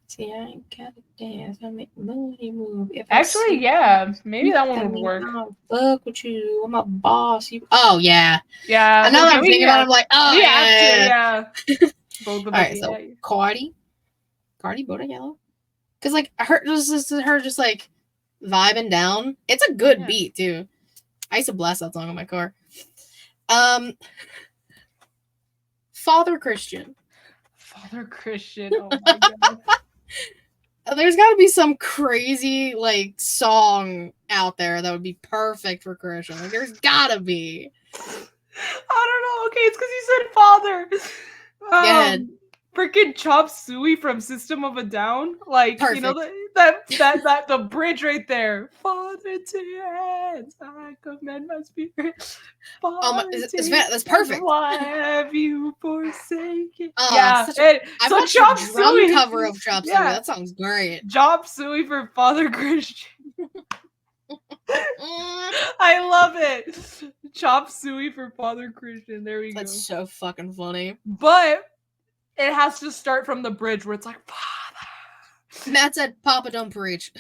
See, I ain't gotta dance. I make money move. Actually, yeah, maybe that one would work. Fuck with you. I'm a boss. Oh yeah. Yeah. And now that I'm thinking about it, I'm like, oh yeah. Both of us. Alright, so Cardi, Bodak Yellow. Because like her just like vibing down. It's a good beat too. I used to blast that song in my car. Father Christian. Oh my god. There's got to be some crazy like song out there that would be perfect for Christian. Like there's gotta be. I don't know. Okay, it's because you said father. Freaking Chop Suey from System of a Down, like perfect. You know that the bridge right there. Father to your hands, I commend my spirit. That's perfect. Why have you forsaken? I watched Chop Suey cover of Chop Suey. That song's great. Chop Suey for Father Christian. I love it. Chop Suey for Father Christian. There we go. That's so fucking funny. But it has to start from the bridge where it's like, Father. Matt said, Papa, don't preach.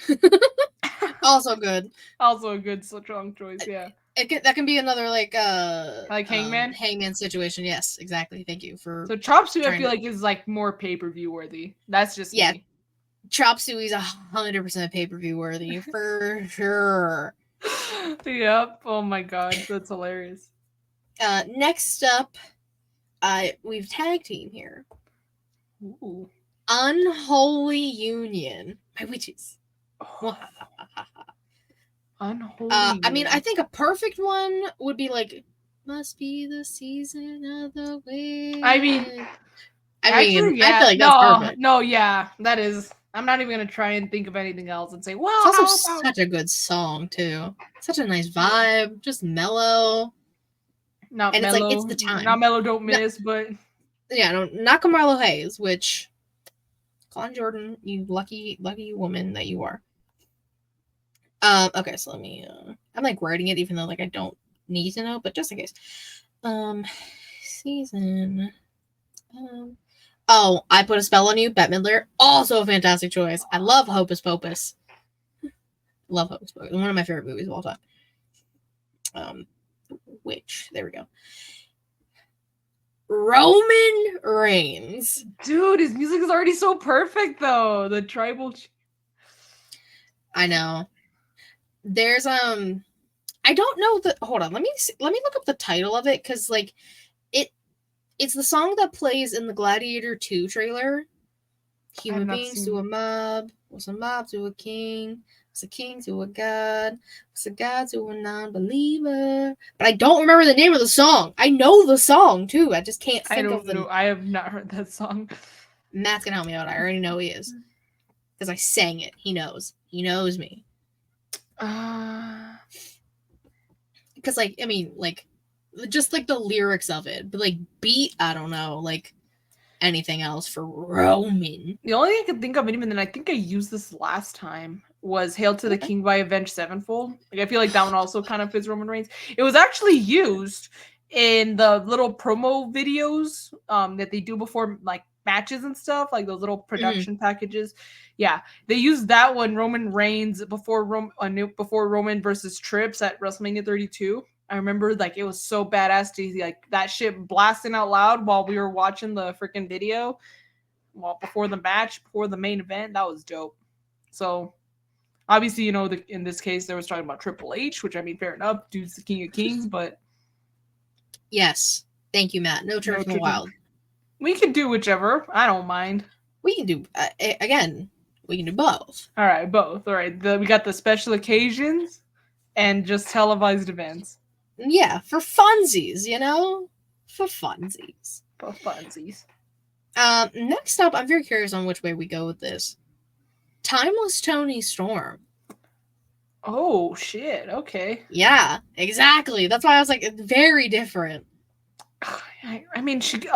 Also good. Also a good strong choice, yeah. That can be another, like Hangman? Hangman situation. Yes, exactly. Thank you for... So Chop Suey, I feel like, is, like, more pay-per-view worthy. That's just me. Chop Suey's 100% pay-per-view worthy, for sure. Yep. Oh, my God. That's hilarious. Next up, we've tag team here. Ooh. Unholy Union by Witches. Unholy I mean, I think a perfect one would be like, must be the season of the witch. I feel like that's perfect. No, yeah, that is. I'm not even gonna try and think of anything else and say, well, it's also such a good song too. Such a nice vibe, just mellow. Not and mellow. It's like it's the time. Not mellow, don't miss, but yeah, no, not Camarlo Hayes, which Colin Jordan, you lucky woman that you are. Okay, so let me I'm like writing it even though like I don't need to know, but just in case. Season. Oh, I Put a Spell on You, Bette Midler. Also a fantastic choice. I love Hocus Pocus. Love Hocus Pocus. One of my favorite movies of all time. which there we go. Roman Reigns. Dude, his music is already so perfect though. The tribal. I know. There's I don't know the. Hold on, let me look up the title of it because like it's the song that plays in the Gladiator 2 trailer. Human beings to a mob, what's a mob to a king? What's a king to a god? What's a god to a non-believer? But I don't remember the name of the song. I know the song too. I just can't think of the. Know. I have not heard that song. Matt's gonna help me out. I already know he is because I sang it. He knows. He knows me. Because like I mean like just like the lyrics of it, but like beat I don't know like anything else for Roman. The only thing I could think of, and even then, I think I used this last time, was "Hail to the King" by Avenged Sevenfold. Like I feel like that one also kind of fits Roman Reigns. It was actually used in the little promo videos that they do before like matches and stuff, like those little production packages. Yeah, they used that one, Roman Reigns, before Roman versus Trips at WrestleMania 32. I remember like it was so badass to see like that shit blasting out loud while we were watching the freaking video. Well, before the match, before the main event, that was dope. So obviously, you know, in this case, they was talking about Triple H, which I mean, fair enough, dude's the King of Kings, but yes, thank you, Matt. No Church in the Wild. We can do whichever. I don't mind. We can do again. We can do both. All right, both. All right, we got the special occasions and just televised events. Yeah, for funsies, you know, for funsies. For funsies. Next up, I'm very curious on which way we go with this. Timeless Toni Storm. Oh shit! Okay. Yeah, exactly. That's why I was like, it's very different. I mean, she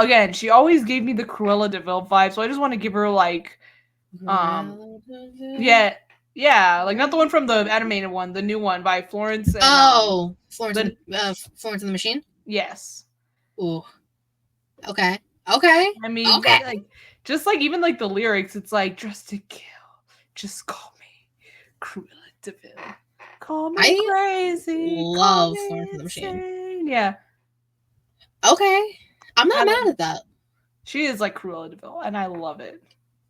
always gave me the Cruella de Vil vibe, so I just want to give her like, yeah, like not the one from the animated one, the new one by Florence. And, Florence and the Machine. Yes. Ooh. Okay. I mean, like just like even like the lyrics, it's like just to kill, just call me Cruella de Vil. Call me crazy. Love Florence and the Machine. Yeah. Okay. I'm not mad at that. She is like Cruella de Vil, and I love it. I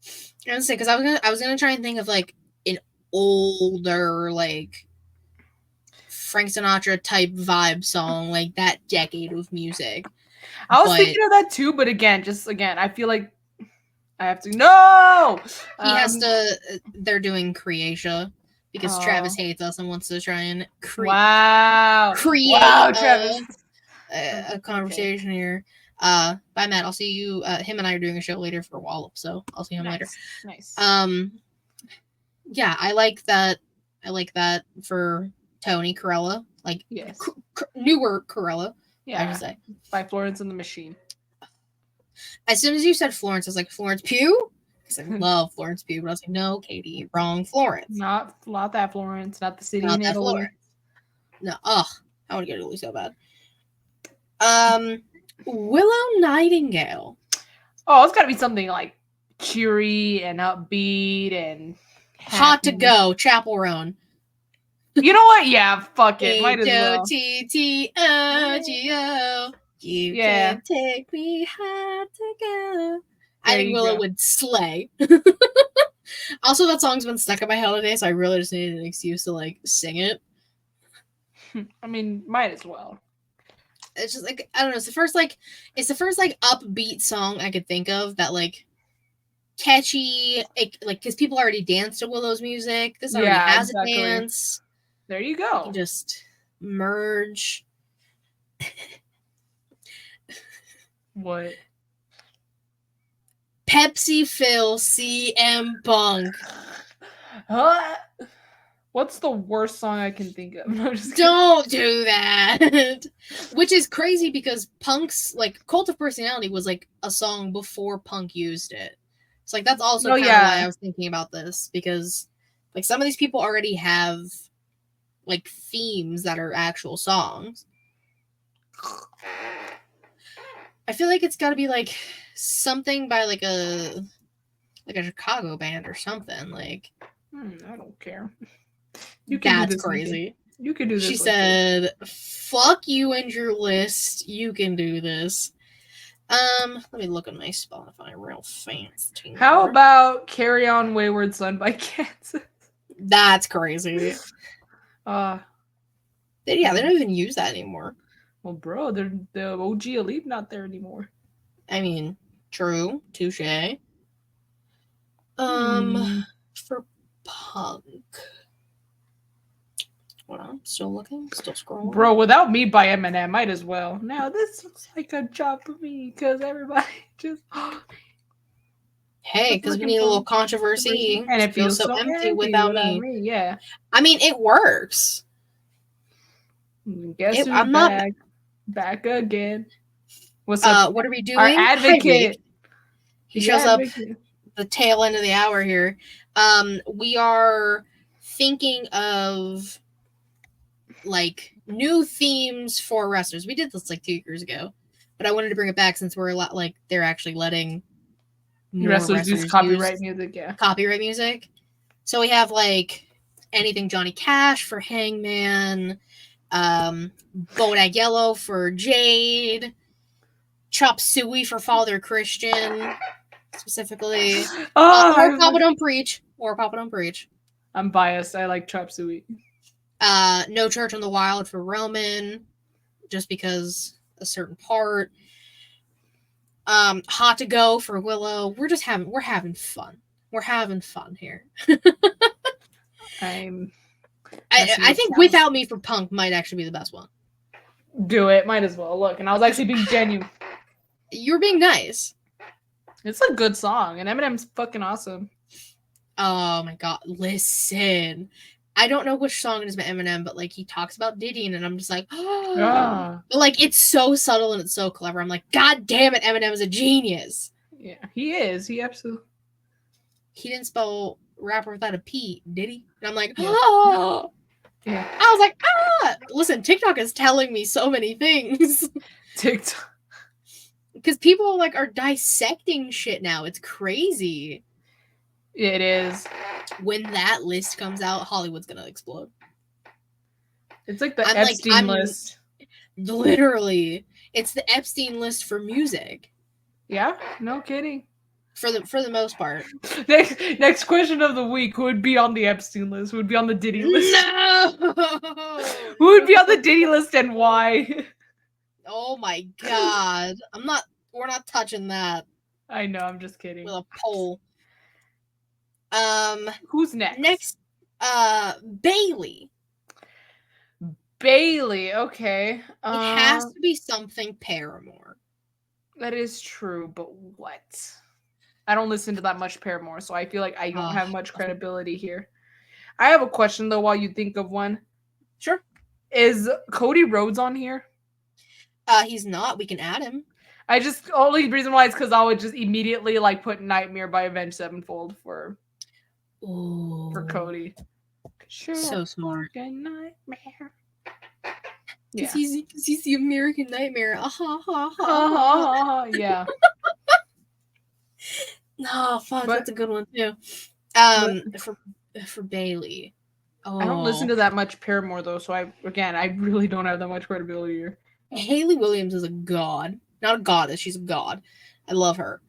was gonna say because I was gonna try and think of like an older like Frank Sinatra type vibe song, like that decade of music. I was thinking of that too, but again, I feel like I have to. No, he has to. They're doing Creatia because Travis hates us and wants to try and create Travis. A conversation here. Bye, Matt. I'll see you. Him and I are doing a show later for Wallop, so I'll see him later. Nice. Yeah, I like that. I like that for Toni Cruella, like newer Cruella. Yeah, I should say by Florence and the Machine. As soon as you said Florence, I was like Florence Pugh. Because I love Florence Pugh, but I was like, no, Katie, wrong Florence. Not that Florence, not the city in Italy. Florence. No, I want to go to Italy so bad. Willow Nightingale. Oh, it's got to be something like cheery and upbeat and hot to go. Chapel Roan. You know what? Yeah, fuck it. Might as well. H-O-T-T-O-G-O. You can take me hot to go. I think Willow would slay. Also, that song's been stuck in my head today, so I really just needed an excuse to like sing it. I mean, might as well. It's just like I don't know. It's the first like upbeat song I could think of that like catchy, like because people already dance to Willow's music. This already has a dance. There you go. You can just merge. What? Pepsi Phil CM Punk. What's the worst song I can think of? No, don't do that. Which is crazy because Punk's like Cult of Personality was like a song before Punk used it. So like that's also kind of why I was thinking about this because like some of these people already have like themes that are actual songs. I feel like it's got to be like something by like a Chicago band or something like. I don't care. That's crazy. You can do this. She said, "Fuck you and your list. You can do this." Let me look at my Spotify real fast. How about "Carry On Wayward Son" by Kansas? That's crazy. Yeah, they don't even use that anymore. Well, bro, the OG Elite not there anymore. I mean, true, touche. For punk. Well, I'm still looking, still scrolling. Bro, Without Me by Eminem, might as well. Now this looks like a job for me because everybody just. Hey, because we need a little controversy, and it feels so empty without me. Yeah, I mean, it works. Guess who's back again? What's up? What are we doing? Our advocate. He shows up the tail end of the hour here. We are thinking of like new themes for wrestlers. We did this like 2 years ago, but I wanted to bring it back since we're a lot like they're actually letting wrestlers use copyright music. Yeah, copyright music. So we have like anything Johnny Cash for Hangman, Bodak Yellow for Jade, Chop Suey for Father Christian, specifically. Or Papa Don't Preach. Or Papa Don't Preach. I'm biased. I like Chop Suey. No Church in the Wild for Roman, just because a certain part. Hot to Go for Willow. We're having fun. We're having fun here. I think Without Me for Punk might actually be the best one. Do it. Might as well. Look, and I was actually being genuine. You're being nice. It's a good song, and Eminem's fucking awesome. Oh my god, listen. I don't know which song it is by Eminem, but like he talks about Diddy, and I'm just like, oh. Yeah. But like it's so subtle and it's so clever. I'm like, God damn it, Eminem is a genius. Yeah, he is. He absolutely. He didn't spell rapper without a P, did he? And I'm like, oh. Yeah. I was like, ah. Listen, TikTok is telling me so many things. TikTok. Because people like are dissecting shit now. It's crazy. It is. When that list comes out, Hollywood's gonna explode. It's like the Epstein list. Literally, it's the Epstein list for music. Yeah, no kidding. For the most part. Next question of the week: who would be on the Epstein list? Who would be on the Diddy list? No. Who would be on the Diddy list and why? Oh my god! We're not touching that. I know. I'm just kidding. With a pole. Who's next? Next, Bailey. Bailey, okay. It has to be something Paramore. That is true, but what? I don't listen to that much Paramore, so I feel like I don't have much credibility here. I have a question though while you think of one. Sure. Is Cody Rhodes on here? He's not. We can add him. Only reason why is because I would just immediately like put Nightmare by Avenged Sevenfold for Cody. Sure. So smart. Nightmare. Yeah. He's the American Nightmare. Yeah. No, fuck, that's a good one too. For Bailey. I don't listen to that much Paramore though, so I really don't have that much credibility here. Hayley Williams is a god. Not a goddess, she's a god. I love her.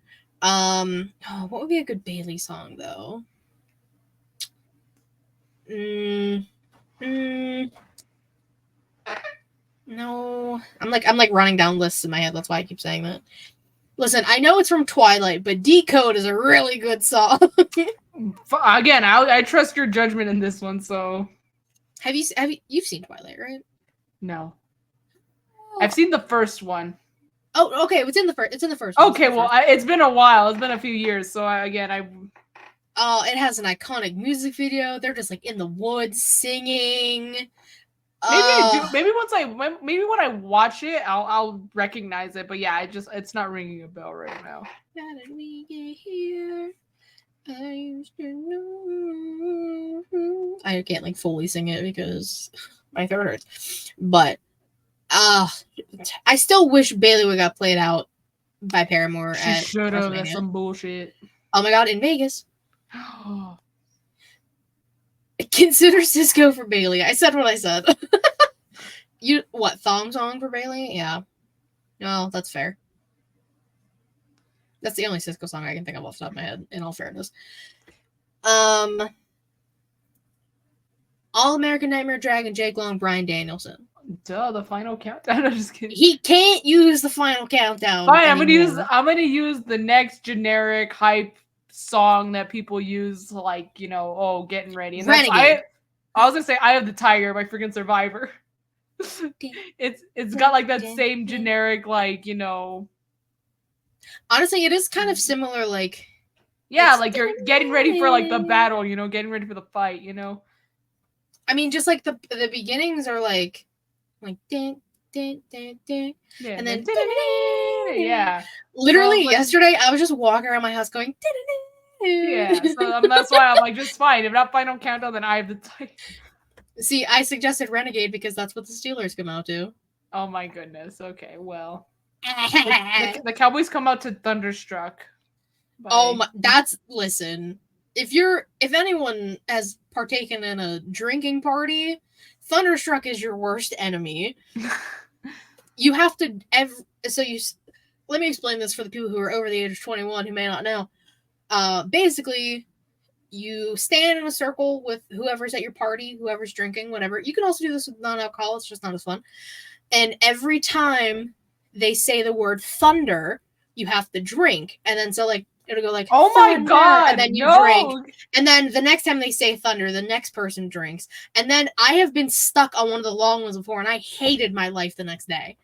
What would be a good Bailey song though? No. I'm like running down lists in my head, that's why I keep saying that. Listen, I know it's from Twilight, but Decode is a really good song. Again, I trust your judgment in this one, so you've seen Twilight, right? No. I've seen the first one. Oh, okay. It's in the first. Okay, well, it's been a while. It's been a few years, so it has an iconic music video. They're just like in the woods singing. Maybe I do. Maybe when I watch it, I'll recognize it. But yeah, it's not ringing a bell right now. How did we get here? I used to know. I can't like fully sing it because my throat hurts. But I still wish Bailey would got played out by Paramore. She should have. That's some bullshit. Oh my god, in Vegas. Consider Cisco for Bailey. I said what I said. Thong Song for Bailey? Yeah. No, that's fair. That's the only Cisco song I can think of off the top of my head, in all fairness. All American Nightmare Dragon, Jake Long, Bryan Danielson. Duh, the final countdown. I'm just kidding. He can't use the final countdown. Fine, I'm gonna use the next generic hype song that people use, like, getting ready. And that's I was gonna say Eye of the Tiger by freaking Survivor. It's got like that same generic, like, Honestly, it is kind of similar, like, yeah, like you're getting ready for like the battle, getting ready for the fight, I mean, just like the beginnings are like ding, ding, ding, ding. Yeah, and then yeah. Literally yesterday, I was just walking around my house going. Yeah, so that's why I'm like, just fine. If not final countdown, then I have the title. See, I suggested Renegade because that's what the Steelers come out to. Oh my goodness. Okay, well, the Cowboys come out to Thunderstruck. Oh my! Listen. If anyone has partaken in a drinking party, Thunderstruck is your worst enemy. You have to let me explain this for the people who are over the age of 21 who may not know. Basically, you stand in a circle with whoever's at your party, whoever's drinking, whatever. You can also do this with non-alcohol. It's just not as fun. And every time they say the word thunder, you have to drink. And then it'll go like, oh my God, and then you no. drink. And then the next time they say thunder, the next person drinks. And then I have been stuck on one of the long ones before, and I hated my life the next day.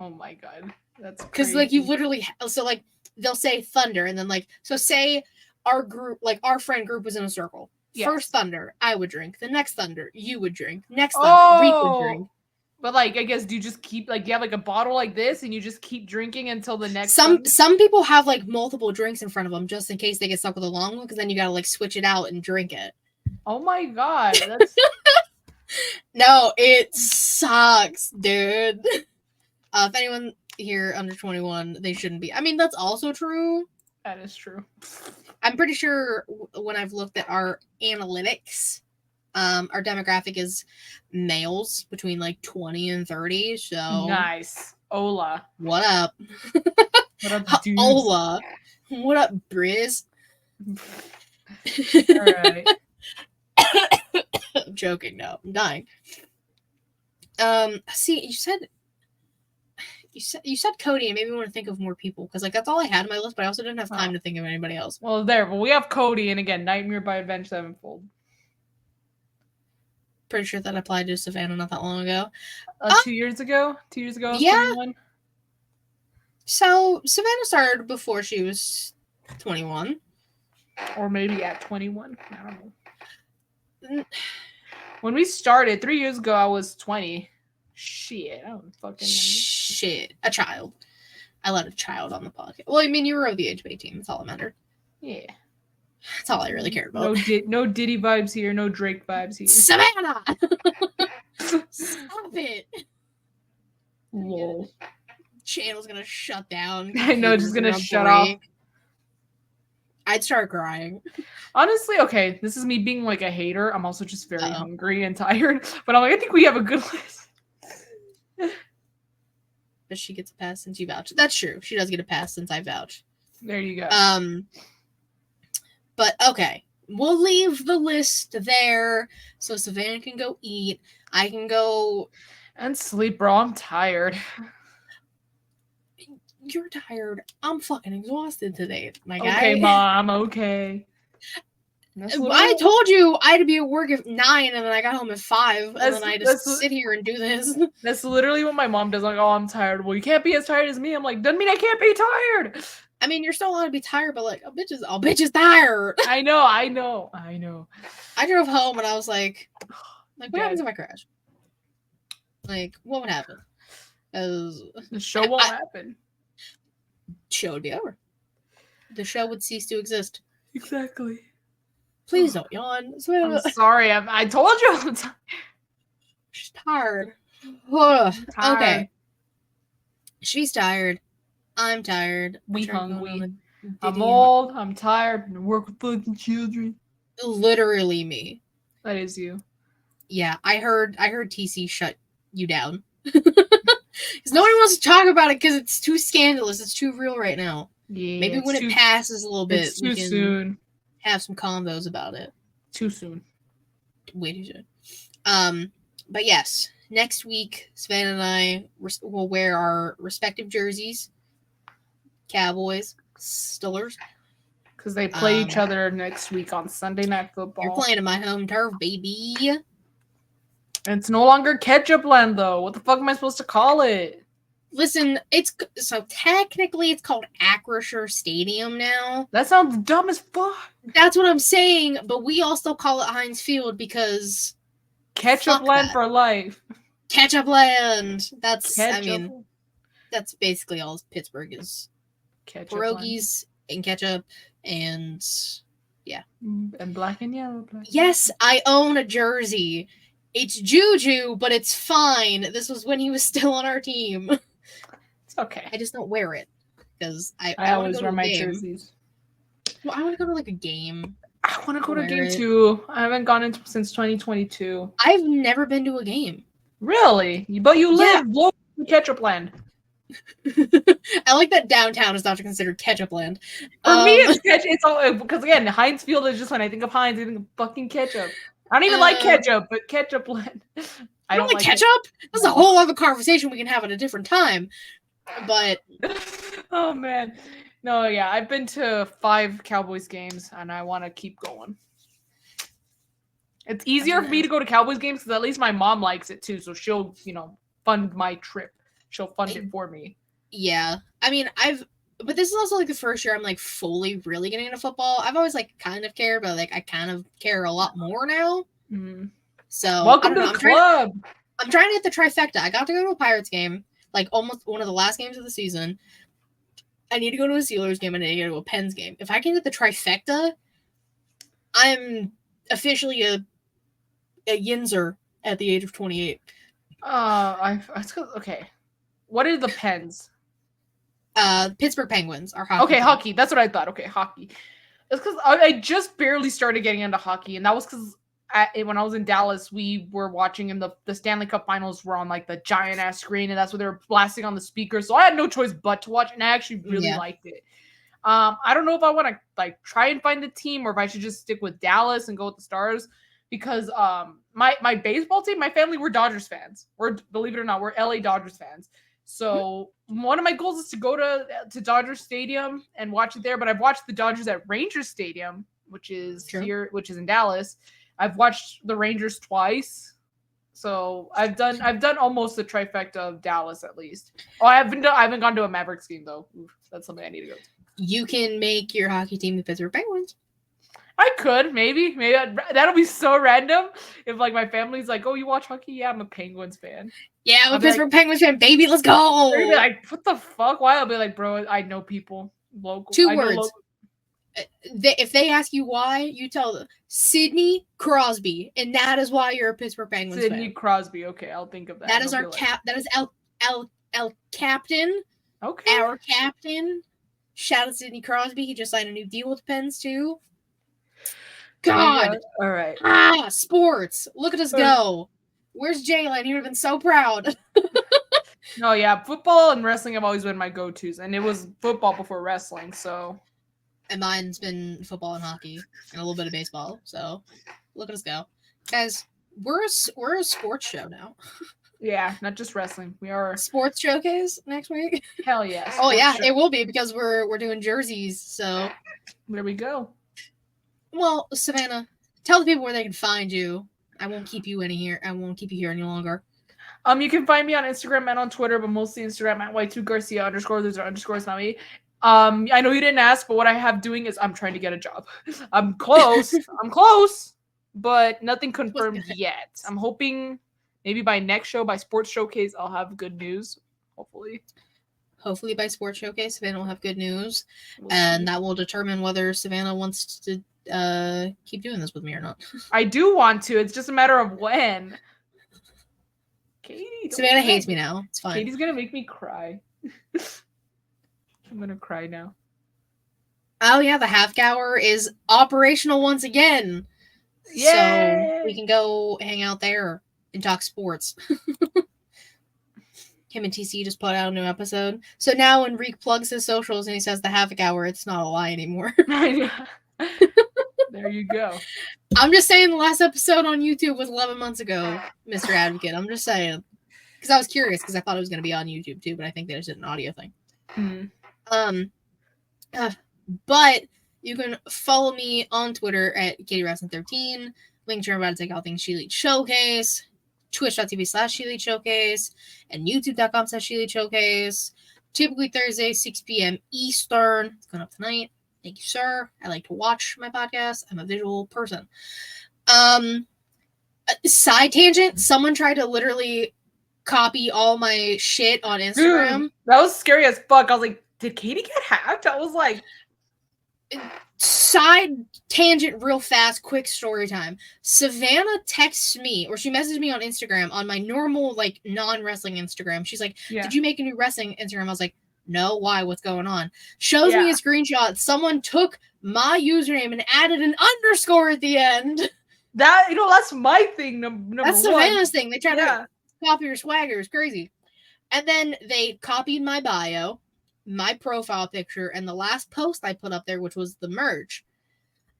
Oh my God. That's because you literally they'll say thunder, and then say our group, our friend group was in a circle. Yes. First thunder, I would drink. The next thunder, you would drink. Next thunder, Reek would drink. But I guess do you just keep you have a bottle like this and you just keep drinking until the next some people have multiple drinks in front of them just in case they get stuck with a long one, because then you gotta switch it out and drink it. Oh my God, that's no, it sucks, dude. If anyone here under 21, they shouldn't be. I mean, that's also true. That is true. I'm pretty sure when I've looked at our analytics, our demographic is males between 20 and 30. So nice. Ola. What up? What up, dudes? Ola. What up, Briz? All right. I'm joking. No, I'm dying. See, you said Cody, and maybe we want to think of more people, because that's all I had on my list, but I also didn't have time to think of anybody else. Well, but we have Cody, and again, Nightmare by Avenged Sevenfold. Pretty sure that applied to Savannah not that long ago. 2 years ago? 2 years ago? Yeah. 21? So Savannah started before she was 21. Or maybe at 21. I don't know. When we started 3 years ago, I was 20. Shit, I don't fucking know. Shit, a child. I let a child on the podcast. Well, I mean, you were over the age of 18. That's all that mattered. Yeah. That's all I really cared about. No Diddy vibes here. No Drake vibes here. Savannah! Stop it. Lol. Channel's gonna shut down. I know, it's just gonna shut off. I'd start crying. Honestly, okay, this is me being a hater. I'm also just very hungry and tired. But I think we have a good list. But she gets a pass since you vouch. That's true. She does get a pass since I vouch. There you go. But okay. We'll leave the list there so Savannah can go eat. I can go and sleep, bro. I'm tired. You're tired. I'm fucking exhausted today, my guy. Okay, Mom. Okay. I told you I had to be at work at 9, and then I got home at 5, and then I just sit here and do this. That's literally what my mom does. Oh, I'm tired. Well, you can't be as tired as me. I'm like, doesn't mean I can't be tired. I mean, you're still allowed to be tired, but a bitch is tired. I know. I drove home and I was like, what happens if I crash? What would happen? The show won't happen. Show would be over. The show would cease to exist. Exactly. Please don't yawn. I'm sorry. I told you all the time. She's tired. Okay. She's tired. I'm tired. We hungry. I'm old. I'm tired. I work with fucking children. Literally me. That is you. Yeah, I heard TC shut you down. Because nobody wants to talk about it because it's too scandalous. It's too real right now. Yeah. Maybe when it passes a little bit, we can soon. Have some combos about it. Too soon. Way too soon. But yes, next week, Savannah and I will wear our respective jerseys. Cowboys, Steelers. Because they play each other next week on Sunday Night Football. You're playing in my home turf, baby. It's no longer Ketchup Land, though. What the fuck am I supposed to call it? Listen, technically it's called Acrisure Stadium now. That sounds dumb as fuck. That's what I'm saying, but we all still call it Heinz Field because Ketchup Land for life. Ketchup Land. That's basically all Pittsburgh is. Ketchup pierogies and ketchup and yeah. And black and yellow. Yes, I own a jersey. It's Juju, but it's fine. This was when he was still on our team. It's okay. I just don't wear it because I always wear my jerseys. Well, I want to go to like a game. I want to go to a game too. I haven't gone in since 2022. I've never been to a game. Really? But you live local to Ketchup Land. I like that downtown is not considered Ketchup Land. For me, it's all because again, Heinz Field is just when I think of Heinz, I think of fucking ketchup. I don't even like ketchup, but Ketchup Land. I don't like ketchup. That's a whole other conversation we can have at a different time. But oh man, no, yeah, I've been to 5 Cowboys games, and I want to keep going. It's easier for me to go to Cowboys games because at least my mom likes it too, so she'll, fund my trip. She'll fund it for me. Yeah, I mean, but this is also like the first year I'm like fully really getting into football. I've always like kind of cared, but like I kind of care a lot more now. Mm-hmm. So welcome to the club. I'm trying to get the trifecta. I got to go to a Pirates game, like almost one of the last games of the season. I need to go to a Steelers game and I need to go to a Pens game. If I can get the trifecta, I'm officially a Yinzer at the age of 28. Okay. What are the Pens? Pittsburgh Penguins are hockey. Okay, team. Hockey. That's what I thought. Okay, hockey. It's because I just barely started getting into hockey, and that was because when I was in Dallas, we were watching in the Stanley Cup Finals were on like the giant ass screen, and that's what they were blasting on the speakers. So I had no choice but to watch, and I actually really liked it. I don't know if I want to like try and find a team or if I should just stick with Dallas and go with the Stars because my baseball team, my family, we're Dodgers fans. Believe it or not, we're LA Dodgers fans. So one of my goals is to go to Dodgers Stadium and watch it there. But I've watched the Dodgers at Rangers Stadium, which is which is in Dallas. I've watched the Rangers twice, so I've done almost the trifecta of Dallas at least. Oh, I haven't gone to a Mavericks game though. Oof, that's something I need to go to. You can make your hockey team the Pittsburgh Penguins. I could maybe that'll be so random if like my family's like, oh, you watch hockey? Yeah, I'm a Penguins fan. Yeah, I'm a Pittsburgh Penguins fan, baby. Let's go. They'll be like, what the fuck? Why? I'll be like, bro, I know people local. 2 words. If they ask you why, you tell them Sidney Crosby, and that is why you're a Pittsburgh Penguins fan. Sidney Crosby. Okay, I'll think of that. That is our cap. That is El captain. Okay. Our captain. Shout out to Sidney Crosby. He just signed a new deal with Pens too. God. All right. Sports. Look at us go. Where's Jalen? He would have been so proud. No, yeah, football and wrestling have always been my go-tos, and it was football before wrestling, so. And mine's been football and hockey and a little bit of baseball. So look at us go, guys. We're a sports show now. Yeah, not just wrestling. We are a sports showcase next week. Hell yeah! Oh yeah, it will be because we're doing jerseys. So there we go. Well, Savannah, tell the people where they can find you. I won't keep you here any longer. You can find me on Instagram and on Twitter, but mostly Instagram at Y2Garcia _ Those are underscores, not me. I know you didn't ask, but what I have doing is I'm trying to get a job. I'm close. I'm close, but nothing confirmed yet. I'm hoping maybe by next show, by Sports Showcase, I'll have good news. Hopefully by Sports Showcase, Savannah will have good news, and that will determine whether Savannah wants to keep doing this with me or not. I do want to. It's just a matter of when. Katie, Savannah hates me now. It's fine. Katie's gonna make me cry. I'm gonna cry now. Oh yeah, the half hour is operational once again. So we can go hang out there and talk sports. Him and TC just put out a new episode. So now when Reek plugs his socials and he says the Havoc Hour, it's not a lie anymore. There you go. I'm just saying the last episode on YouTube was 11 months ago, Mr. Advocate. I'm just saying. Because I was curious because I thought it was going to be on YouTube too, but I think they just did an audio thing. But you can follow me on Twitter at KatieRowson13. Link to about to take all things ShElite Showcase, twitch.tv/ShElite Showcase, and youtube.com/ShElite Showcase. Typically Thursday, 6 p.m. Eastern. It's going up tonight. Thank you, sir. I like to watch my podcast. I'm a visual person. Side tangent. Someone tried to literally copy all my shit on Instagram. Dude, that was scary as fuck. I was like, did Katie get hacked? I was like... Side tangent real fast, quick story time. Savannah texts me, or she messaged me on Instagram on my normal, like, non-wrestling Instagram. She's like, did you make a new wrestling Instagram? I was like, no, why? What's going on? Shows me a screenshot. Someone took my username and added an underscore at the end. That, that's my thing, number That's Savannah's thing. They try to copy your swagger. It's crazy. And then they copied my bio, my profile picture, and the last post I put up there, which was the merch.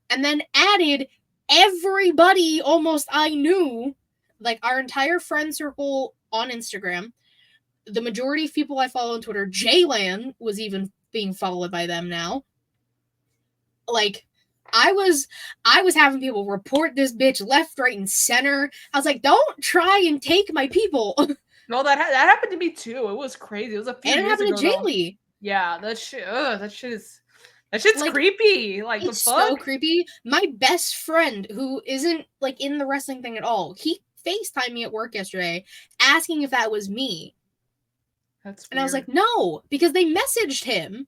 And then added everybody almost I knew, like our entire friend circle on Instagram. The majority of people I follow on Twitter, Jaylan was even being followed by them now. Like, I was having people report this bitch left, right, and center. I was like, don't try and take my people. No, that happened to me too. It was crazy. It was a few years ago. And it happened to Jaylee. Yeah, that shit's like, creepy. Like, it's the fuck? so creepy. My best friend, who isn't like in the wrestling thing at all, he FaceTimed me at work yesterday asking if that was me. That's weird. And I was like, no, because they messaged him.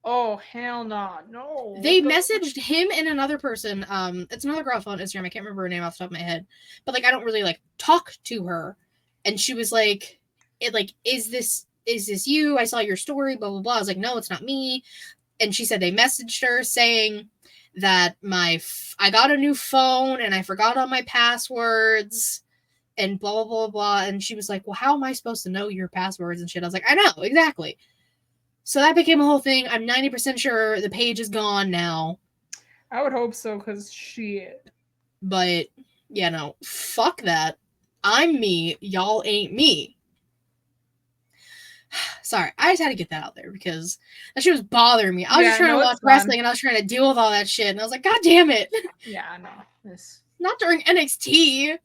Oh, hell nah. No. They messaged him and another person. It's another girl on Instagram. I can't remember her name off the top of my head. But like, I don't really like talk to her. And she was like, is this you? I saw your story, blah, blah, blah. I was like, no, it's not me. And she said they messaged her saying that I got a new phone and I forgot all my passwords and blah, blah, blah, blah. And she was like, well, how am I supposed to know your passwords and shit? I was like, I know, exactly. So that became a whole thing. I'm 90% sure the page is gone now. I would hope so, because shit. But, yeah, no, fuck that. I'm me. Y'all ain't me. Sorry, I just had to get that out there because that shit was bothering me. I was just trying to watch wrestling and I was trying to deal with all that shit. And I was like, God damn it. Yeah, I know. Not during NXT.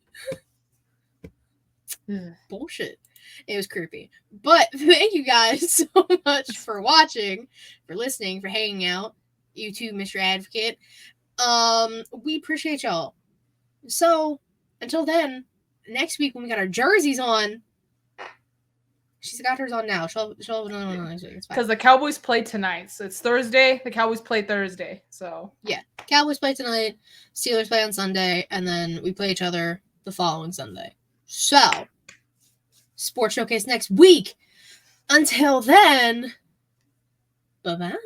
Bullshit. It was creepy. But thank you guys so much for watching, for listening, for hanging out. You too, Mr. Advocate. We appreciate y'all. So, until then, next week when we got our jerseys on, she's got hers on now. She'll have another one next week. Because the Cowboys play tonight. So it's Thursday. The Cowboys play Thursday. So yeah. Cowboys play tonight. Steelers play on Sunday. And then we play each other the following Sunday. So, Sports Showcase next week. Until then, bye-bye.